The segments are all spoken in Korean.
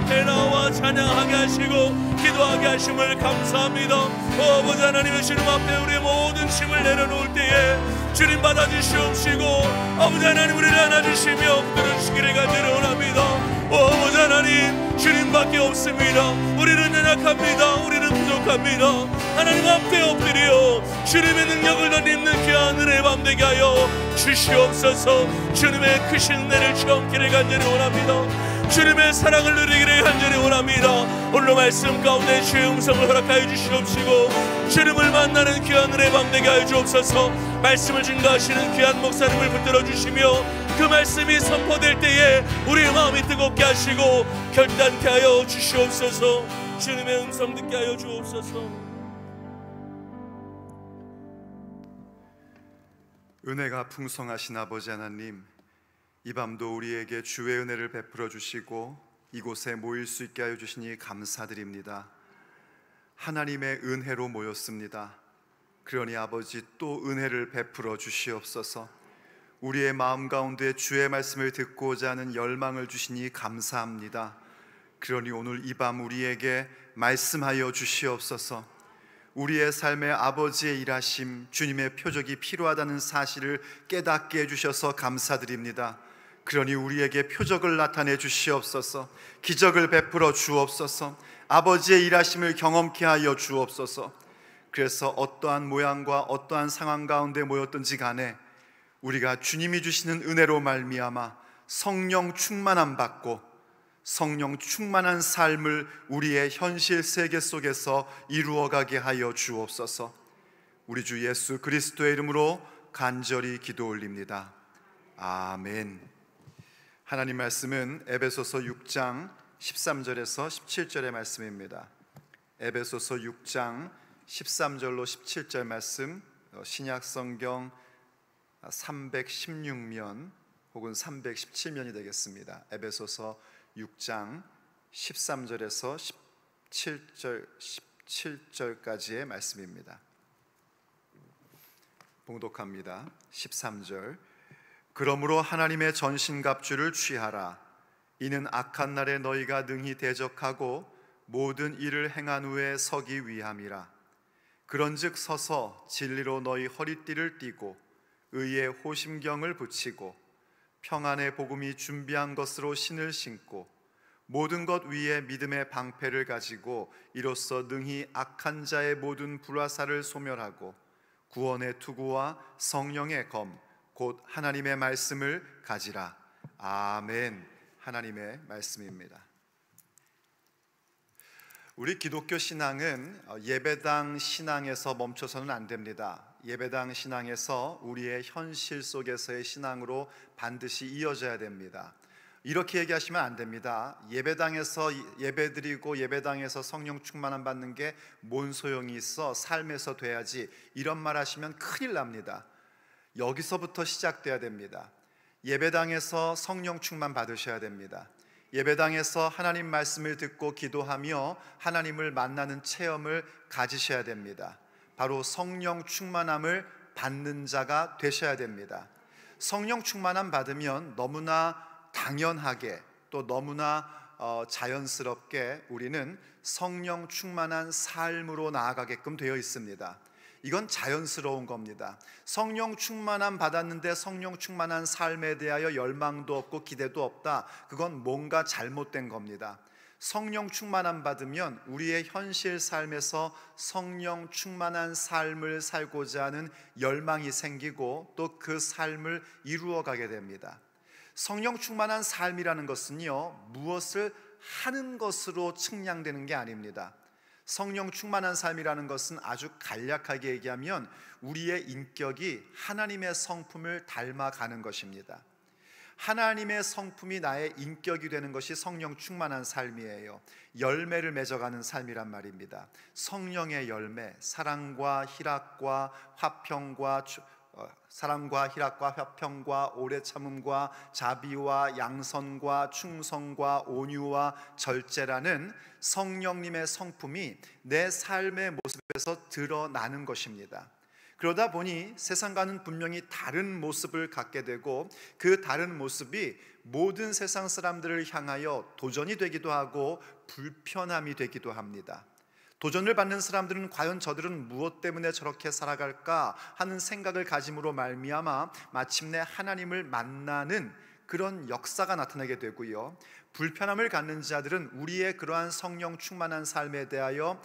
앞에 나와 찬양하게 하시고 기도하게 하심을 감사합니다. 아버지 하나님, 주님 앞에 우리의 모든 짐을 내려놓을 때에 주님 받아주시옵시고 아버지 하나님 우리를 안아주시며 붙들어주시기를 간절히 원합니다. 아버지 하나님, 주님밖에 없습니다. 우리는 연약합니다. 우리는 부족합니다. 하나님 앞에 엎드려 주님의 능력을 덧입는 귀한 은혜의 밤 되게 하여 주시옵소서. 주님의 크신 은혜를 체험기를 간절히 원합니다. 주님의 사랑을 누리기를 간절히 원합니다. 오늘 말씀 가운데 주의 음성을 허락하여 주시옵시고 주님을 만나는 귀한 은혜의 밤 되게 하여 주옵소서. 말씀을 증거하시는 귀한 목사님을 붙들어 주시며 그 말씀이 선포될 때에 우리의 마음이 뜨겁게 하시고 결단케 하여 주시옵소서. 주님의 음성 듣게 하여 주옵소서. 은혜가 풍성하신 아버지 하나님, 이 밤도 우리에게 주의 은혜를 베풀어 주시고 이곳에 모일 수 있게 하여 주시니 감사드립니다. 하나님의 은혜로 모였습니다. 그러니 아버지 또 은혜를 베풀어 주시옵소서. 우리의 마음 가운데 주의 말씀을 듣고자 하는 열망을 주시니 감사합니다. 그러니 오늘 이 밤 우리에게 말씀하여 주시옵소서. 우리의 삶에 아버지의 일하심, 주님의 표적이 필요하다는 사실을 깨닫게 해주셔서 감사드립니다. 그러니 우리에게 표적을 나타내 주시옵소서. 기적을 베풀어 주옵소서. 아버지의 일하심을 경험케 하여 주옵소서. 그래서 어떠한 모양과 어떠한 상황 가운데 모였든지 간에 우리가 주님이 주시는 은혜로 말미암아 성령 충만함 받고 성령 충만한 삶을 우리의 현실 세계 속에서 이루어가게 하여 주옵소서. 우리 주 예수 그리스도의 이름으로 간절히 기도 올립니다. 아멘. 하나님 말씀은 에베소서 6장 13절에서 17절의 말씀입니다. 에베소서 6장 13절로 17절 말씀, 신약성경 316면 혹은 317면이 되겠습니다. 에베소서 6장 13절에서 17절까지의 말씀입니다. 봉독합니다. 13절. 그러므로 하나님의 전신갑주를 취하라. 이는 악한 날에 너희가 능히 대적하고 모든 일을 행한 후에 서기 위함이라. 그런즉 서서 진리로 너희 허리띠를 띠고 의의 호심경을 붙이고 평안의 복음이 준비한 것으로 신을 신고 모든 것 위에 믿음의 방패를 가지고 이로써 능히 악한 자의 모든 불화살을 소멸하고 구원의 투구와 성령의 검 곧 하나님의 말씀을 가지라. 아멘. 하나님의 말씀입니다. 우리 기독교 신앙은 예배당 신앙에서 멈춰서는 안 됩니다. 예배당 신앙에서 우리의 현실 속에서의 신앙으로 반드시 이어져야 됩니다. 이렇게 얘기하시면 안 됩니다. 예배당에서 예배드리고 예배당에서 성령 충만함 받는 게 뭔 소용이 있어? 삶에서 돼야지. 이런 말 하시면 큰일 납니다. 여기서부터 시작돼야 됩니다. 예배당에서 성령 충만 받으셔야 됩니다. 예배당에서 하나님 말씀을 듣고 기도하며 하나님을 만나는 체험을 가지셔야 됩니다. 바로 성령 충만함을 받는 자가 되셔야 됩니다. 성령 충만함 받으면 너무나 당연하게 또 너무나 자연스럽게 우리는 성령 충만한 삶으로 나아가게끔 되어 있습니다. 이건 자연스러운 겁니다. 성령 충만함 받았는데 성령 충만한 삶에 대하여 열망도 없고 기대도 없다. 그건 뭔가 잘못된 겁니다. 성령 충만함 받으면 우리의 현실 삶에서 성령 충만한 삶을 살고자 하는 열망이 생기고 또 그 삶을 이루어가게 됩니다. 성령 충만한 삶이라는 것은요, 무엇을 하는 것으로 측량되는 게 아닙니다. 성령 충만한 삶이라는 것은 아주 간략하게 얘기하면 우리의 인격이 하나님의 성품을 닮아가는 것입니다. 하나님의 성품이 나의 인격이 되는 것이 성령 충만한 삶이에요. 열매를 맺어가는 삶이란 말입니다. 성령의 열매, 사랑과 희락과 화평과 오래 참음과 자비와 양선과 충성과 온유와 절제라는 성령님의 성품이 내 삶의 모습에서 드러나는 것입니다. 그러다 보니 세상과는 분명히 다른 모습을 갖게 되고, 그 다른 모습이 모든 세상 사람들을 향하여 도전이 되기도 하고 불편함이 되기도 합니다. 도전을 받는 사람들은 과연 저들은 무엇 때문에 저렇게 살아갈까 하는 생각을 가짐으로 말미암아 마침내 하나님을 만나는 그런 역사가 나타나게 되고요, 불편함을 갖는 자들은 우리의 그러한 성령 충만한 삶에 대하여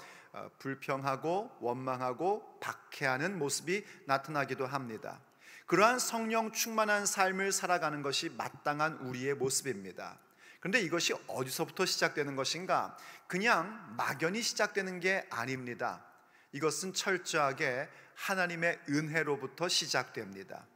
불평하고 원망하고 박해하는 모습이 나타나기도 합니다. 그러한 성령 충만한 삶을 살아가는 것이 마땅한 우리의 모습입니다. 그런데 이것이 어디서부터 시작되는 것인가? 그냥 막연히 시작되는 게 아닙니다. 이것은 철저하게 하나님의 은혜로부터 시작됩니다.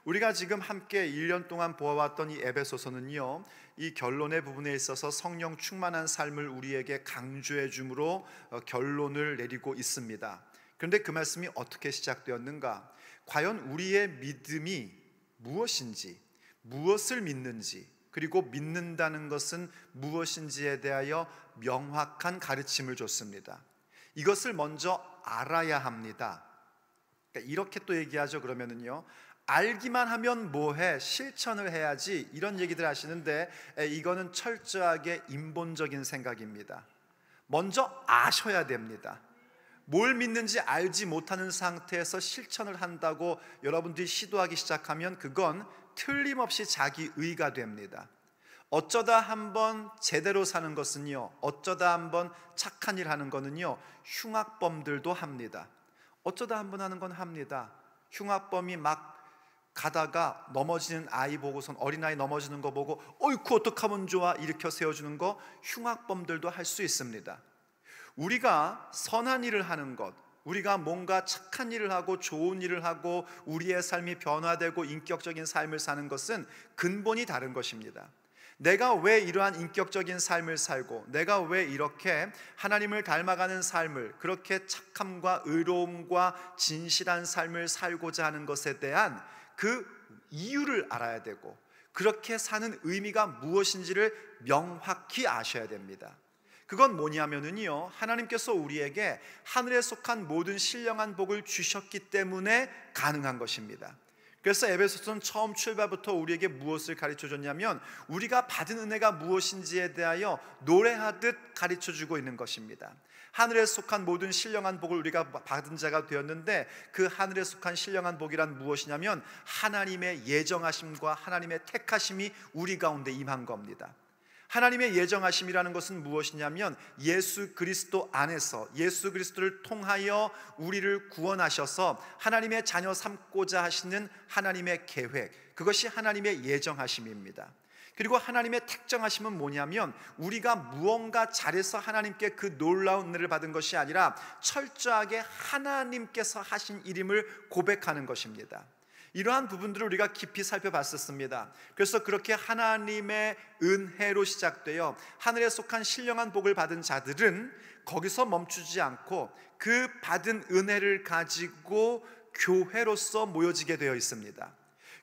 우리가 지금 함께 1년 동안 보아왔던 이 에베소서는요, 이 결론의 부분에 있어서 성령 충만한 삶을 우리에게 강조해 주므로 결론을 내리고 있습니다. 그런데 그 말씀이 어떻게 시작되었는가? 과연 우리의 믿음이 무엇인지, 무엇을 믿는지, 그리고 믿는다는 것은 무엇인지에 대하여 명확한 가르침을 줬습니다. 이것을 먼저 알아야 합니다. 그러니까 이렇게 또 얘기하죠. 그러면은요, 알기만 하면 뭐해? 실천을 해야지, 이런 얘기들 하시는데 이거는 철저하게 인본적인 생각입니다. 먼저 아셔야 됩니다. 뭘 믿는지 알지 못하는 상태에서 실천을 한다고 여러분들이 시도하기 시작하면 그건 틀림없이 자기의가 됩니다. 어쩌다 한번 제대로 사는 것은요, 어쩌다 한번 착한 일 하는 거는요, 흉악범들도 합니다. 어쩌다 한번 하는 건 합니다. 흉악범이 막 가다가 넘어지는 아이 보고선, 어린아이 넘어지는 거 보고 어이쿠 어떡하면 좋아 일으켜 세워주는 거 흉악범들도 할 수 있습니다. 우리가 선한 일을 하는 것, 우리가 뭔가 착한 일을 하고 좋은 일을 하고 우리의 삶이 변화되고 인격적인 삶을 사는 것은 근본이 다른 것입니다. 내가 왜 이러한 인격적인 삶을 살고, 내가 왜 이렇게 하나님을 닮아가는 삶을, 그렇게 착함과 의로움과 진실한 삶을 살고자 하는 것에 대한 그 이유를 알아야 되고, 그렇게 사는 의미가 무엇인지를 명확히 아셔야 됩니다. 그건 뭐냐면요, 하나님께서 우리에게 하늘에 속한 모든 신령한 복을 주셨기 때문에 가능한 것입니다. 그래서 에베소서는 처음 출발부터 우리에게 무엇을 가르쳐줬냐면, 우리가 받은 은혜가 무엇인지에 대하여 노래하듯 가르쳐주고 있는 것입니다. 하늘에 속한 모든 신령한 복을 우리가 받은 자가 되었는데, 그 하늘에 속한 신령한 복이란 무엇이냐면 하나님의 예정하심과 하나님의 택하심이 우리 가운데 임한 겁니다. 하나님의 예정하심이라는 것은 무엇이냐면 예수 그리스도 안에서, 예수 그리스도를 통하여 우리를 구원하셔서 하나님의 자녀 삼고자 하시는 하나님의 계획, 그것이 하나님의 예정하심입니다. 그리고 하나님의 택정하심은 뭐냐면 우리가 무언가 잘해서 하나님께 그 놀라운 은혜를 받은 것이 아니라 철저하게 하나님께서 하신 일임을 고백하는 것입니다. 이러한 부분들을 우리가 깊이 살펴봤었습니다. 그래서 그렇게 하나님의 은혜로 시작되어 하늘에 속한 신령한 복을 받은 자들은 거기서 멈추지 않고 그 받은 은혜를 가지고 교회로서 모여지게 되어 있습니다.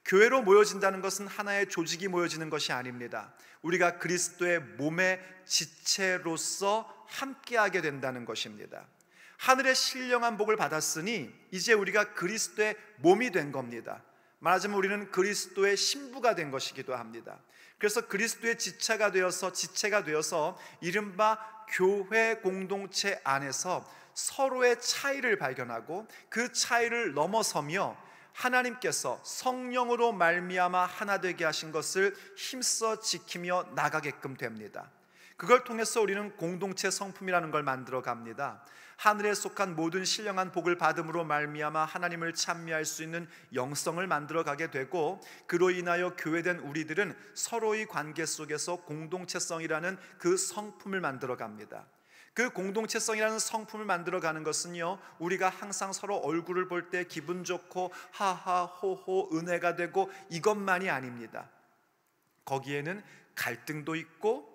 교회로 모여진다는 것은 하나의 조직이 모여지는 것이 아닙니다. 우리가 그리스도의 몸의 지체로서 함께하게 된다는 것입니다. 하늘의 신령한 복을 받았으니 이제 우리가 그리스도의 몸이 된 겁니다. 말하자면 우리는 그리스도의 신부가 된 것이기도 합니다. 그래서 그리스도의 지체가 되어서 이른바 교회 공동체 안에서 서로의 차이를 발견하고 그 차이를 넘어서며 하나님께서 성령으로 말미암아 하나 되게 하신 것을 힘써 지키며 나가게끔 됩니다. 그걸 통해서 우리는 공동체 성품이라는 걸 만들어 갑니다. 하늘에 속한 모든 신령한 복을 받음으로 말미암아 하나님을 찬미할 수 있는 영성을 만들어 가게 되고, 그로 인하여 교회된 우리들은 서로의 관계 속에서 공동체성이라는 그 성품을 만들어 갑니다. 그 공동체성이라는 성품을 만들어가는 것은요, 우리가 항상 서로 얼굴을 볼 때 기분 좋고 하하 호호 은혜가 되고 이것만이 아닙니다. 거기에는 갈등도 있고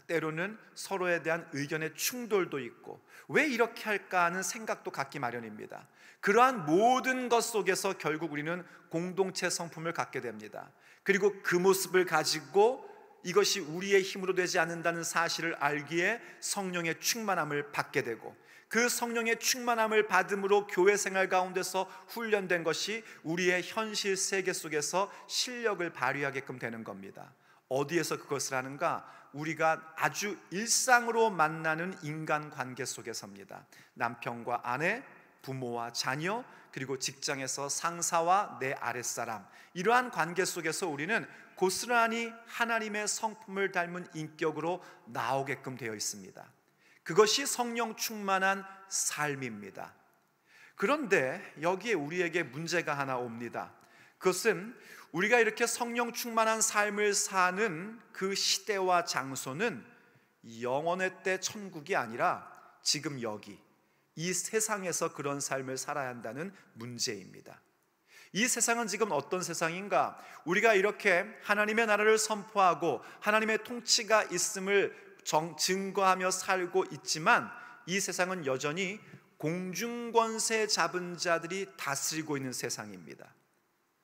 때로는 서로에 대한 의견의 충돌도 있고 왜 이렇게 할까 하는 생각도 갖기 마련입니다. 그러한 모든 것 속에서 결국 우리는 공동체 성품을 갖게 됩니다. 그리고 그 모습을 가지고 이것이 우리의 힘으로 되지 않는다는 사실을 알기에 성령의 충만함을 받게 되고, 그 성령의 충만함을 받음으로 교회 생활 가운데서 훈련된 것이 우리의 현실 세계 속에서 실력을 발휘하게끔 되는 겁니다. 어디에서 그것을 하는가? 우리가 아주 일상으로 만나는 인간관계 속에서입니다. 남편과 아내, 부모와 자녀, 그리고 직장에서 상사와 내 아랫사람, 이러한 관계 속에서 우리는 고스란히 하나님의 성품을 닮은 인격으로 나오게끔 되어 있습니다. 그것이 성령 충만한 삶입니다. 그런데 여기에 우리에게 문제가 하나 옵니다. 그것은 우리가 이렇게 성령 충만한 삶을 사는 그 시대와 장소는 영원의 때 천국이 아니라 지금 여기 이 세상에서 그런 삶을 살아야 한다는 문제입니다. 이 세상은 지금 어떤 세상인가? 우리가 이렇게 하나님의 나라를 선포하고 하나님의 통치가 있음을 증거하며 살고 있지만 이 세상은 여전히 공중권세 잡은 자들이 다스리고 있는 세상입니다.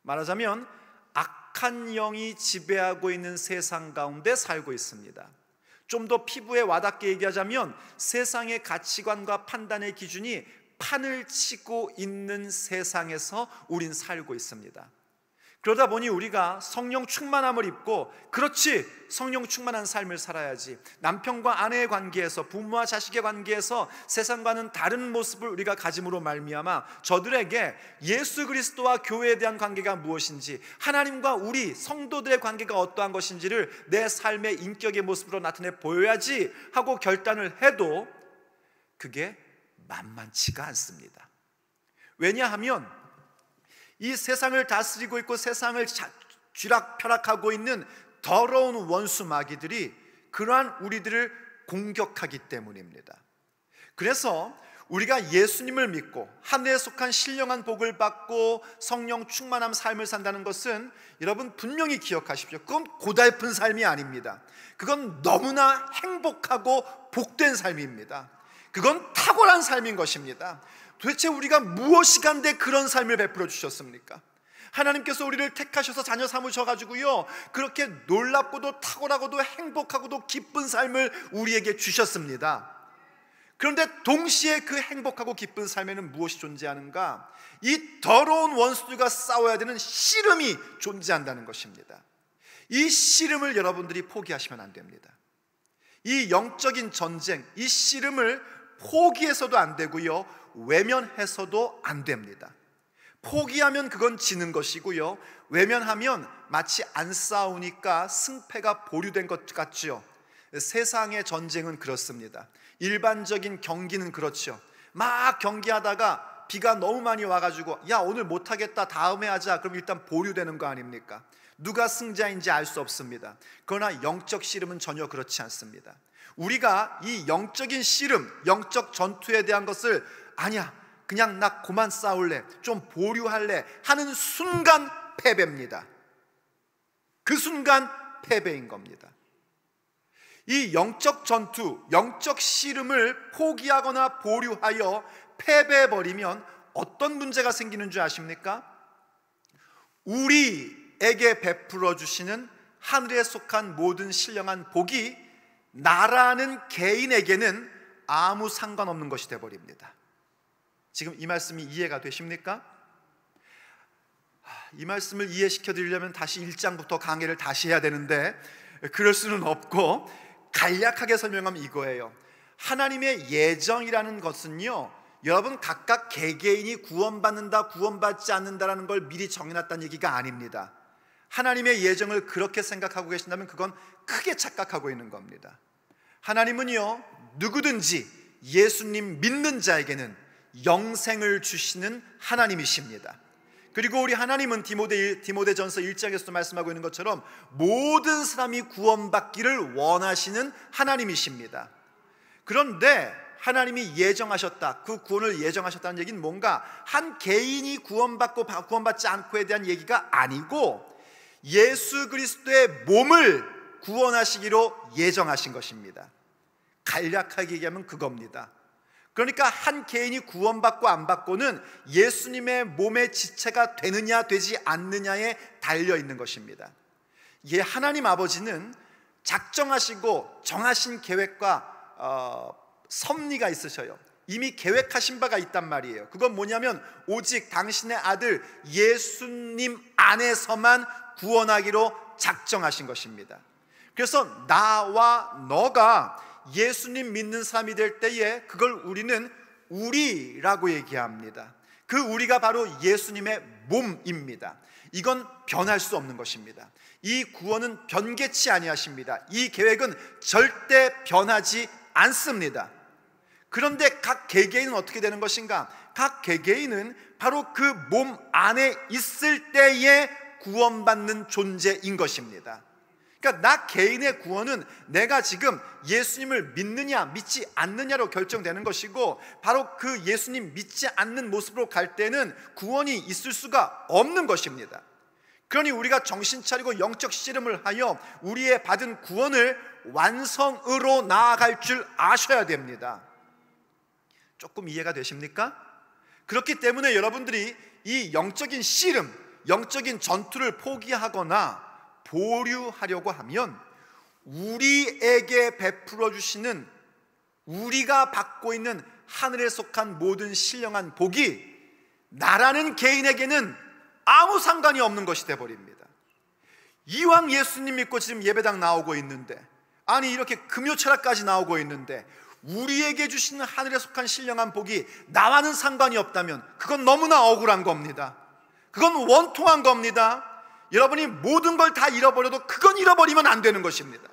말하자면 악한 영이 지배하고 있는 세상 가운데 살고 있습니다. 좀 더 피부에 와닿게 얘기하자면 세상의 가치관과 판단의 기준이 판을 치고 있는 세상에서 우린 살고 있습니다. 그러다 보니 우리가 성령 충만함을 입고, 그렇지, 성령 충만한 삶을 살아야지, 남편과 아내의 관계에서, 부모와 자식의 관계에서 세상과는 다른 모습을 우리가 가짐으로 말미암아 저들에게 예수 그리스도와 교회에 대한 관계가 무엇인지, 하나님과 우리 성도들의 관계가 어떠한 것인지를 내 삶의 인격의 모습으로 나타내 보여야지 하고 결단을 해도 그게 만만치가 않습니다. 왜냐하면 이 세상을 다스리고 있고 세상을 쥐락펴락하고 있는 더러운 원수 마귀들이 그러한 우리들을 공격하기 때문입니다. 그래서 우리가 예수님을 믿고 하늘에 속한 신령한 복을 받고 성령 충만한 삶을 산다는 것은, 여러분 분명히 기억하십시오, 그건 고달픈 삶이 아닙니다. 그건 너무나 행복하고 복된 삶입니다. 그건 탁월한 삶인 것입니다. 도대체 우리가 무엇이 간데 그런 삶을 베풀어 주셨습니까? 하나님께서 우리를 택하셔서 자녀 삼으셔가지고요, 그렇게 놀랍고도 탁월하고도 행복하고도 기쁜 삶을 우리에게 주셨습니다. 그런데 동시에 그 행복하고 기쁜 삶에는 무엇이 존재하는가? 이 더러운 원수들과 싸워야 되는 씨름이 존재한다는 것입니다. 이 씨름을 여러분들이 포기하시면 안 됩니다. 이 영적인 전쟁, 이 씨름을 포기해서도 안 되고요, 외면해서도 안 됩니다. 포기하면 그건 지는 것이고요, 외면하면 마치 안 싸우니까 승패가 보류된 것 같죠. 세상의 전쟁은 그렇습니다. 일반적인 경기는 그렇죠. 막 경기하다가 비가 너무 많이 와가지고 야 오늘 못하겠다, 다음에 하자, 그럼 일단 보류되는 거 아닙니까? 누가 승자인지 알 수 없습니다. 그러나 영적 씨름은 전혀 그렇지 않습니다. 우리가 이 영적인 씨름, 영적 전투에 대한 것을 아니야, 그냥 나 그만 싸울래, 좀 보류할래 하는 순간 패배입니다. 그 순간 패배인 겁니다. 이 영적 전투, 영적 씨름을 포기하거나 보류하여 패배해버리면 어떤 문제가 생기는 줄 아십니까? 우리에게 베풀어 주시는 하늘에 속한 모든 신령한 복이 나라는 개인에게는 아무 상관없는 것이 되어버립니다. 지금 이 말씀이 이해가 되십니까? 이 말씀을 이해시켜 드리려면 다시 1장부터 강의를 다시 해야 되는데 그럴 수는 없고 간략하게 설명하면 이거예요. 하나님의 예정이라는 것은요, 여러분 각각 개개인이 구원받는다 구원받지 않는다라는 걸 미리 정해놨다는 얘기가 아닙니다. 하나님의 예정을 그렇게 생각하고 계신다면 그건 크게 착각하고 있는 겁니다. 하나님은요, 누구든지 예수님 믿는 자에게는 영생을 주시는 하나님이십니다. 그리고 우리 하나님은 디모데전서 1장에서도 말씀하고 있는 것처럼 모든 사람이 구원받기를 원하시는 하나님이십니다. 그런데 하나님이 예정하셨다, 그 구원을 예정하셨다는 얘기는 뭔가 한 개인이 구원받고 구원받지 않고에 대한 얘기가 아니고 예수 그리스도의 몸을 구원하시기로 예정하신 것입니다. 간략하게 얘기하면 그겁니다. 그러니까 한 개인이 구원받고 안 받고는 예수님의 몸의 지체가 되느냐 되지 않느냐에 달려있는 것입니다. 예, 하나님 아버지는 작정하시고 정하신 계획과 섭리가 있으셔요. 이미 계획하신 바가 있단 말이에요. 그건 뭐냐면 오직 당신의 아들 예수님 안에서만 구원하기로 작정하신 것입니다. 그래서 나와 너가 예수님 믿는 사람이 될 때에 그걸 우리는 우리라고 얘기합니다. 그 우리가 바로 예수님의 몸입니다. 이건 변할 수 없는 것입니다. 이 구원은 변개치 아니하십니다. 이 계획은 절대 변하지 않습니다. 그런데 각 개개인은 어떻게 되는 것인가? 각 개개인은 바로 그 몸 안에 있을 때에 구원받는 존재인 것입니다. 그러니까 나 개인의 구원은 내가 지금 예수님을 믿느냐 믿지 않느냐로 결정되는 것이고, 바로 그 예수님 믿지 않는 모습으로 갈 때는 구원이 있을 수가 없는 것입니다. 그러니 우리가 정신 차리고 영적 씨름을 하여 우리의 받은 구원을 완성으로 나아갈 줄 아셔야 됩니다. 조금 이해가 되십니까? 그렇기 때문에 여러분들이 이 영적인 씨름, 영적인 전투를 포기하거나 보류하려고 하면 우리에게 베풀어 주시는, 우리가 받고 있는 하늘에 속한 모든 신령한 복이 나라는 개인에게는 아무 상관이 없는 것이 되어버립니다. 이왕 예수님 믿고 지금 예배당 나오고 있는데, 아니 이렇게 금요철학까지 나오고 있는데 우리에게 주시는 하늘에 속한 신령한 복이 나와는 상관이 없다면 그건 너무나 억울한 겁니다. 그건 원통한 겁니다. 여러분이 모든 걸 다 잃어버려도 그건 잃어버리면 안 되는 것입니다.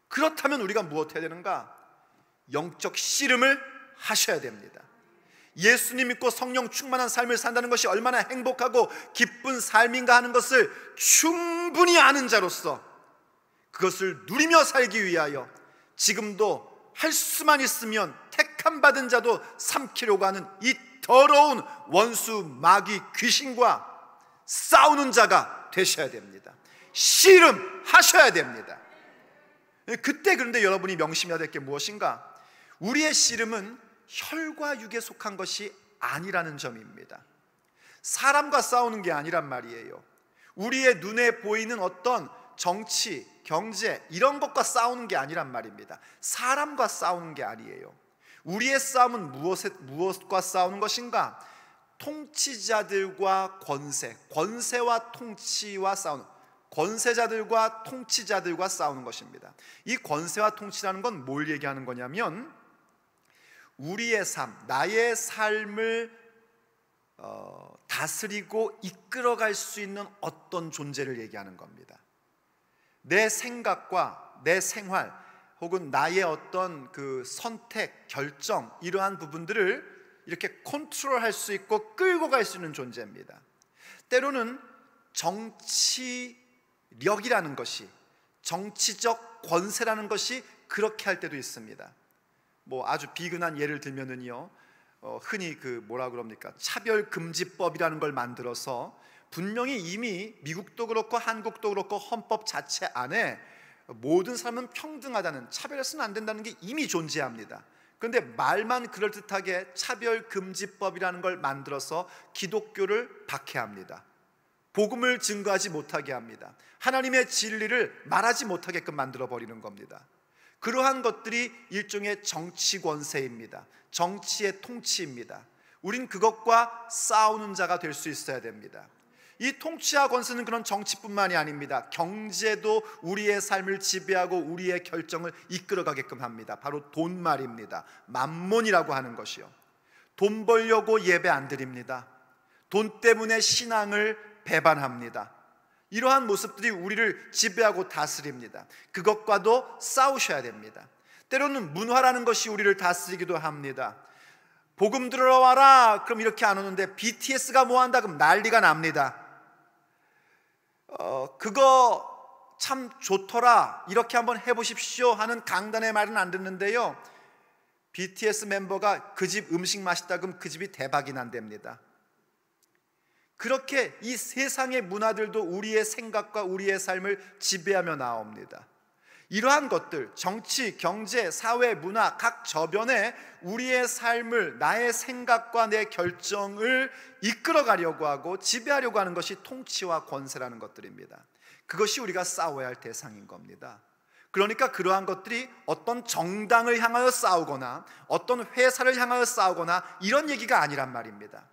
그렇다면 우리가 무엇 해야 되는가? 영적 씨름을 하셔야 됩니다. 예수님 믿고 성령 충만한 삶을 산다는 것이 얼마나 행복하고 기쁜 삶인가 하는 것을 충분히 아는 자로서 그것을 누리며 살기 위하여 지금도 할 수만 있으면 택함 받은 자도 삼키려고 하는 이 더러운 원수 마귀 귀신과 싸우는 자가 되셔야 됩니다. 씨름하셔야 됩니다. 그때 그런데 여러분이 명심해야 될 게 무엇인가? 우리의 씨름은 혈과 육에 속한 것이 아니라는 점입니다. 사람과 싸우는 게 아니란 말이에요. 우리의 눈에 보이는 어떤 정치, 경제 이런 것과 싸우는 게 아니란 말입니다. 사람과 싸우는 게 아니에요. 우리의 싸움은 무엇과 싸우는 것인가? 통치자들과 권세와 통치와 싸우는, 권세자들과 통치자들과 싸우는 것입니다. 이 권세와 통치라는 건 뭘 얘기하는 거냐면 우리의 삶, 나의 삶을 다스리고 이끌어갈 수 있는 어떤 존재를 얘기하는 겁니다. 내 생각과 내 생활 혹은 나의 어떤 그 선택, 결정 이러한 부분들을 이렇게 컨트롤할 수 있고 끌고 갈 수 있는 존재입니다. 때로는 정치력이라는 것이, 정치적 권세라는 것이 그렇게 할 때도 있습니다. 뭐 아주 비근한 예를 들면은요, 흔히 그 뭐라 그럽니까? 차별금지법이라는 걸 만들어서 분명히 이미 미국도 그렇고 한국도 그렇고 헌법 자체 안에 모든 사람은 평등하다는, 차별해서는 안 된다는 게 이미 존재합니다. 그런데 말만 그럴듯하게 차별금지법이라는 걸 만들어서 기독교를 박해합니다. 복음을 증거하지 못하게 합니다. 하나님의 진리를 말하지 못하게끔 만들어버리는 겁니다. 그러한 것들이 일종의 정치 권세입니다. 정치의 통치입니다. 우린 그것과 싸우는 자가 될 수 있어야 됩니다. 이 통치와 권세는 그런 정치뿐만이 아닙니다. 경제도 우리의 삶을 지배하고 우리의 결정을 이끌어가게끔 합니다. 바로 돈 말입니다. 맘몬이라고 하는 것이요, 돈 벌려고 예배 안 드립니다. 돈 때문에 신앙을 배반합니다. 이러한 모습들이 우리를 지배하고 다스립니다. 그것과도 싸우셔야 됩니다. 때로는 문화라는 것이 우리를 다스리기도 합니다. 복음 들어와라 그럼 이렇게 안 오는데 BTS가 뭐 한다 그럼 난리가 납니다. 그거 참 좋더라, 이렇게 한번 해보십시오 하는 강단의 말은 안 듣는데요, BTS 멤버가 그 집 음식 맛있다 그럼 그 집이 대박이 난답니다. 그렇게 이 세상의 문화들도 우리의 생각과 우리의 삶을 지배하며 나옵니다. 이러한 것들, 정치, 경제, 사회, 문화 각 저변에 우리의 삶을, 나의 생각과 내 결정을 이끌어가려고 하고 지배하려고 하는 것이 통치와 권세라는 것들입니다. 그것이 우리가 싸워야 할 대상인 겁니다. 그러니까 그러한 것들이 어떤 정당을 향하여 싸우거나 어떤 회사를 향하여 싸우거나 이런 얘기가 아니란 말입니다.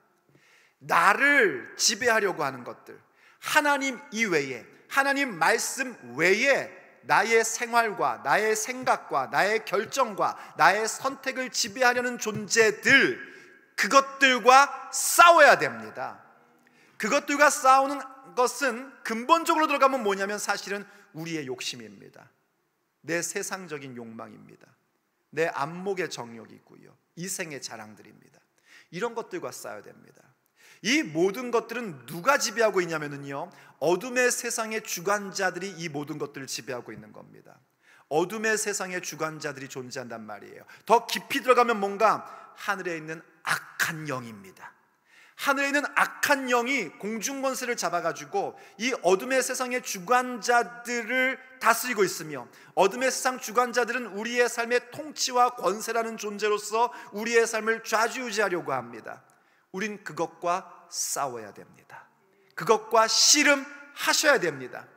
나를 지배하려고 하는 것들, 하나님 이외에, 하나님 말씀 외에 나의 생활과 나의 생각과 나의 결정과 나의 선택을 지배하려는 존재들, 그것들과 싸워야 됩니다. 그것들과 싸우는 것은 근본적으로 들어가면 뭐냐면 사실은 우리의 욕심입니다. 내 세상적인 욕망입니다. 내 안목의 정욕이고요, 이생의 자랑들입니다. 이런 것들과 싸워야 됩니다. 이 모든 것들은 누가 지배하고 있냐면요, 어둠의 세상의 주관자들이 이 모든 것들을 지배하고 있는 겁니다. 어둠의 세상의 주관자들이 존재한단 말이에요. 더 깊이 들어가면 뭔가 하늘에 있는 악한 영입니다. 하늘에 있는 악한 영이 공중권세를 잡아가지고 이 어둠의 세상의 주관자들을 다스리고 있으며, 어둠의 세상 주관자들은 우리의 삶의 통치와 권세라는 존재로서 우리의 삶을 좌지우지하려고 합니다. 우린 그것과 싸워야 됩니다. 그것과 씨름하셔야 됩니다.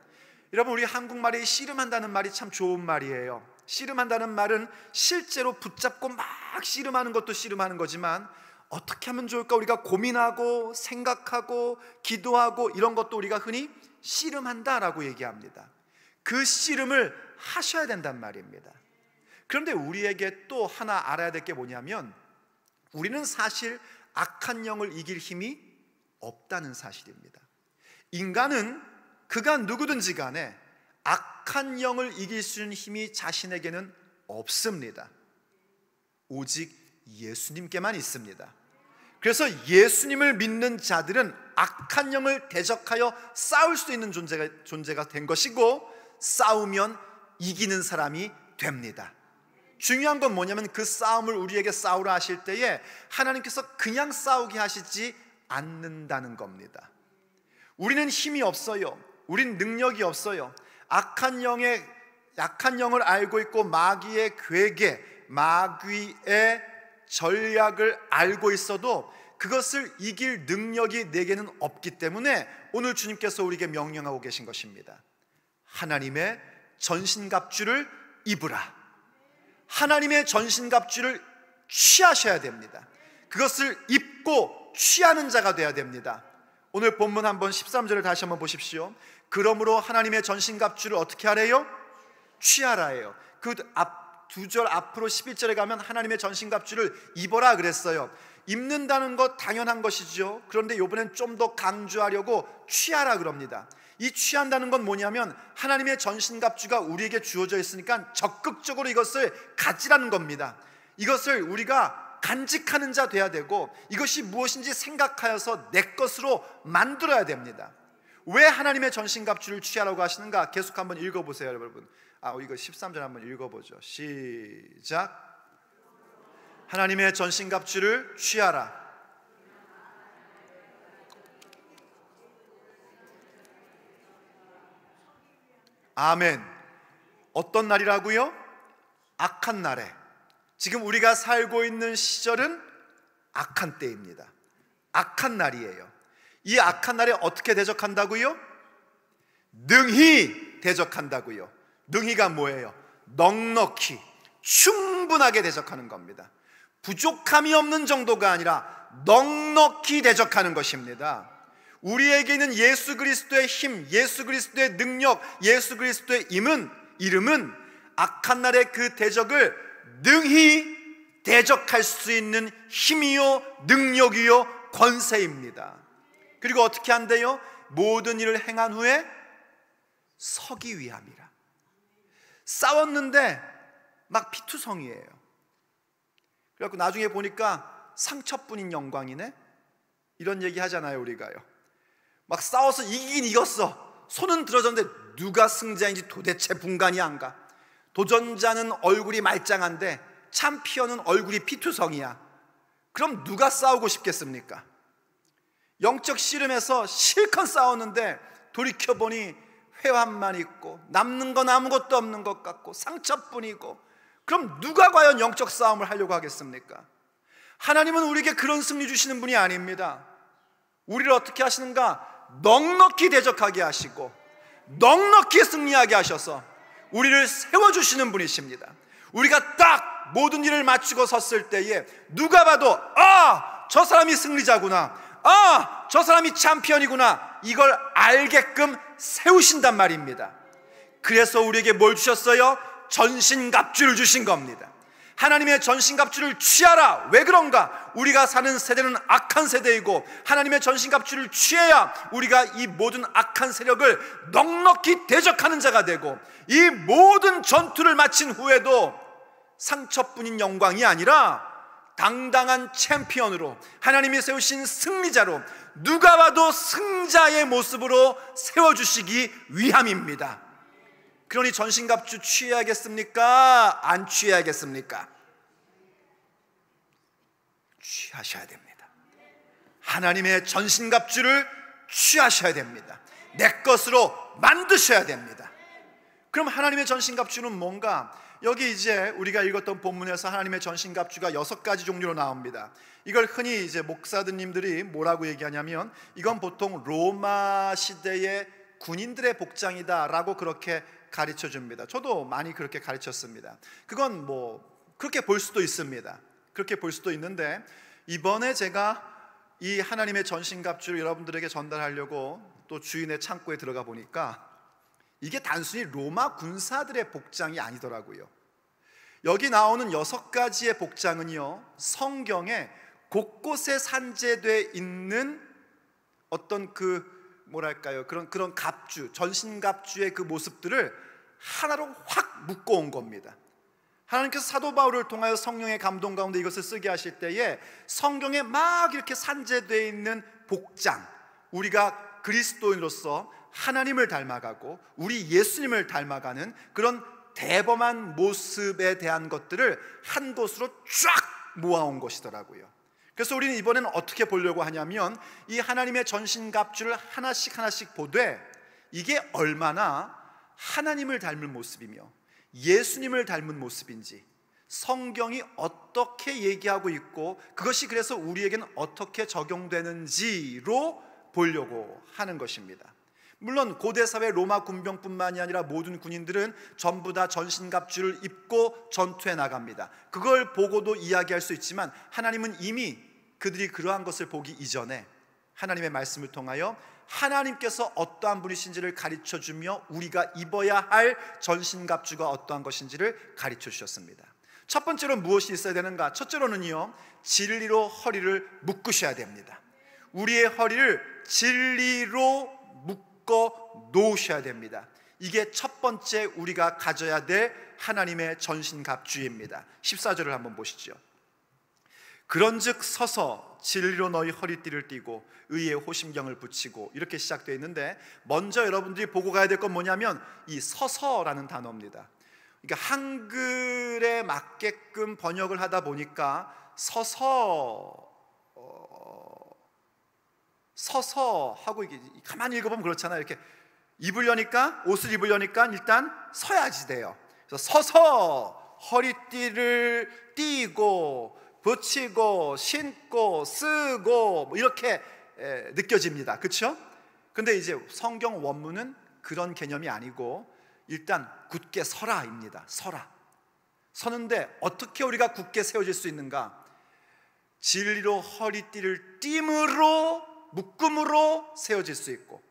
여러분, 우리 한국말이 씨름한다는 말이 참 좋은 말이에요. 씨름한다는 말은 실제로 붙잡고 막 씨름하는 것도 씨름하는 거지만, 어떻게 하면 좋을까 우리가 고민하고 생각하고 기도하고 이런 것도 우리가 흔히 씨름한다라고 얘기합니다. 그 씨름을 하셔야 된단 말입니다. 그런데 우리에게 또 하나 알아야 될 게 뭐냐면, 우리는 사실 악한 영을 이길 힘이 없다는 사실입니다. 인간은 그가 누구든지 간에 악한 영을 이길 수 있는 힘이 자신에게는 없습니다. 오직 예수님께만 있습니다. 그래서 예수님을 믿는 자들은 악한 영을 대적하여 싸울 수 있는 존재가 된 것이고, 싸우면 이기는 사람이 됩니다. 중요한 건 뭐냐면, 그 싸움을 우리에게 싸우라 하실 때에 하나님께서 그냥 싸우게 하시지 않는다는 겁니다. 우리는 힘이 없어요. 우린 능력이 없어요. 악한 영을 알고 있고 마귀의 괴계, 마귀의 전략을 알고 있어도 그것을 이길 능력이 내게는 없기 때문에 오늘 주님께서 우리에게 명령하고 계신 것입니다. 하나님의 전신갑주를 입으라. 하나님의 전신갑주를 취하셔야 됩니다. 그것을 입고 취하는 자가 되어야 됩니다. 오늘 본문 한번 13절을 다시 한번 보십시오. 그러므로 하나님의 전신갑주를 어떻게 하래요? 취하라예요. 그 두 절 앞으로 11절에 가면 하나님의 전신갑주를 입어라 그랬어요. 입는다는 것 당연한 것이죠. 그런데 이번엔 좀 더 강조하려고 취하라 그럽니다. 이 취한다는 건 뭐냐면, 하나님의 전신갑주가 우리에게 주어져 있으니까 적극적으로 이것을 가지라는 겁니다. 이것을 우리가 간직하는 자 돼야 되고, 이것이 무엇인지 생각하여서 내 것으로 만들어야 됩니다. 왜 하나님의 전신갑주를 취하라고 하시는가? 계속 한번 읽어보세요, 여러분. 이거 13절 한번 읽어보죠. 시작. 하나님의 전신갑주를 취하라. 아멘. 어떤 날이라고요? 악한 날에. 지금 우리가 살고 있는 시절은 악한 때입니다. 악한 날이에요. 이 악한 날에 어떻게 대적한다고요? 능히 대적한다고요. 능히가 뭐예요? 넉넉히, 충분하게 대적하는 겁니다. 부족함이 없는 정도가 아니라 넉넉히 대적하는 것입니다. 우리에게 있는 예수 그리스도의 힘, 예수 그리스도의 능력, 예수 그리스도의 이름은 악한 날의 그 대적을 능히 대적할 수 있는 힘이요, 능력이요, 권세입니다. 그리고 어떻게 한대요? 모든 일을 행한 후에 서기 위함이라. 싸웠는데 막 피투성이에요. 그래갖고 나중에 보니까 상처뿐인 영광이네, 이런 얘기 하잖아요 우리가요. 막 싸워서 이기긴 이겼어. 손은 들어졌는데 누가 승자인지 도대체 분간이 안 가. 도전자는 얼굴이 말짱한데 챔피언은 얼굴이 피투성이야. 그럼 누가 싸우고 싶겠습니까? 영적 씨름에서 실컷 싸웠는데 돌이켜보니 회환만 있고 남는 건 아무것도 없는 것 같고 상처뿐이고, 그럼 누가 과연 영적 싸움을 하려고 하겠습니까? 하나님은 우리에게 그런 승리 주시는 분이 아닙니다. 우리를 어떻게 하시는가? 넉넉히 대적하게 하시고 넉넉히 승리하게 하셔서 우리를 세워주시는 분이십니다. 우리가 딱 모든 일을 마치고 섰을 때에 누가 봐도 저 사람이 승리자구나, 저 사람이 챔피언이구나, 이걸 알게끔 세우신단 말입니다. 그래서 우리에게 뭘 주셨어요? 전신갑주를 주신 겁니다. 하나님의 전신갑주를 취하라. 왜 그런가? 우리가 사는 세대는 악한 세대이고 하나님의 전신갑주를 취해야 우리가 이 모든 악한 세력을 넉넉히 대적하는 자가 되고, 이 모든 전투를 마친 후에도 상처뿐인 영광이 아니라 당당한 챔피언으로, 하나님이 세우신 승리자로, 누가 봐도 승자의 모습으로 세워주시기 위함입니다. 그러니 전신갑주 취해야겠습니까? 안 취해야겠습니까? 취하셔야 됩니다. 하나님의 전신갑주를 취하셔야 됩니다. 내 것으로 만드셔야 됩니다. 그럼 하나님의 전신갑주는 뭔가? 여기 이제 우리가 읽었던 본문에서 하나님의 전신갑주가 6가지 종류로 나옵니다. 이걸 흔히 이제 목사님들이 뭐라고 얘기하냐면, 이건 보통 로마 시대의 군인들의 복장이다라고 그렇게 가르쳐 줍니다. 저도 많이 그렇게 가르쳤습니다. 그건 뭐 그렇게 볼 수도 있습니다. 그렇게 볼 수도 있는데, 이번에 제가 이 하나님의 전신갑주를 여러분들에게 전달하려고 또 주인의 창고에 들어가 보니까 이게 단순히 로마 군사들의 복장이 아니더라고요. 여기 나오는 6가지의 복장은요, 성경에 곳곳에 산재되어 있는 어떤 뭐랄까요, 그런 갑주, 전신갑주의 그 모습들을 하나로 확 묶어온 겁니다. 하나님께서 사도 바울을 통하여 성령의 감동 가운데 이것을 쓰게 하실 때에 성경에 막 이렇게 산재되어 있는 복장, 우리가 그리스도인으로서 하나님을 닮아가고 우리 예수님을 닮아가는 그런 대범한 모습에 대한 것들을 한 곳으로 쫙 모아온 것이더라고요. 그래서 우리는 이번에는 어떻게 보려고 하냐면, 이 하나님의 전신갑주를 하나씩 보되 이게 얼마나 하나님을 닮은 모습이며 예수님을 닮은 모습인지, 성경이 어떻게 얘기하고 있고 그것이 그래서 우리에게는 어떻게 적용되는지로 보려고 하는 것입니다. 물론 고대사회 로마 군병뿐만이 아니라 모든 군인들은 전부 다 전신갑주를 입고 전투에 나갑니다. 그걸 보고도 이야기할 수 있지만, 하나님은 이미 그들이 그러한 것을 보기 이전에 하나님의 말씀을 통하여 하나님께서 어떠한 분이신지를 가르쳐주며 우리가 입어야 할 전신갑주가 어떠한 것인지를 가르쳐 주셨습니다. 첫 번째로 무엇이 있어야 되는가? 첫째로는요, 진리로 허리를 묶으셔야 됩니다. 우리의 허리를 진리로 묶어 놓으셔야 됩니다. 이게 첫 번째 우리가 가져야 될 하나님의 전신갑주입니다. 14절을 한번 보시죠. 그런즉 서서 진리로 너희 허리띠를 띠고 의의 호심경을 붙이고, 이렇게 시작되어 있는데, 먼저 여러분들이 보고 가야 될 건 뭐냐면 이 서서라는 단어입니다. 그러니까 한글에 맞게끔 번역을 하다 보니까 서서 하고 이게 가만히 읽어보면 그렇잖아요. 이렇게 옷을 입으려니까 일단 서야지 돼요. 그래서 서서 허리띠를 띠고 붙이고 신고 쓰고 이렇게 느껴집니다. 그렇죠? 근데 이제 성경 원문은 그런 개념이 아니고 일단 굳게 서라입니다. 서는데 어떻게 우리가 굳게 세워질 수 있는가? 진리로 허리띠를 띠므로, 묶음으로 세워질 수 있고,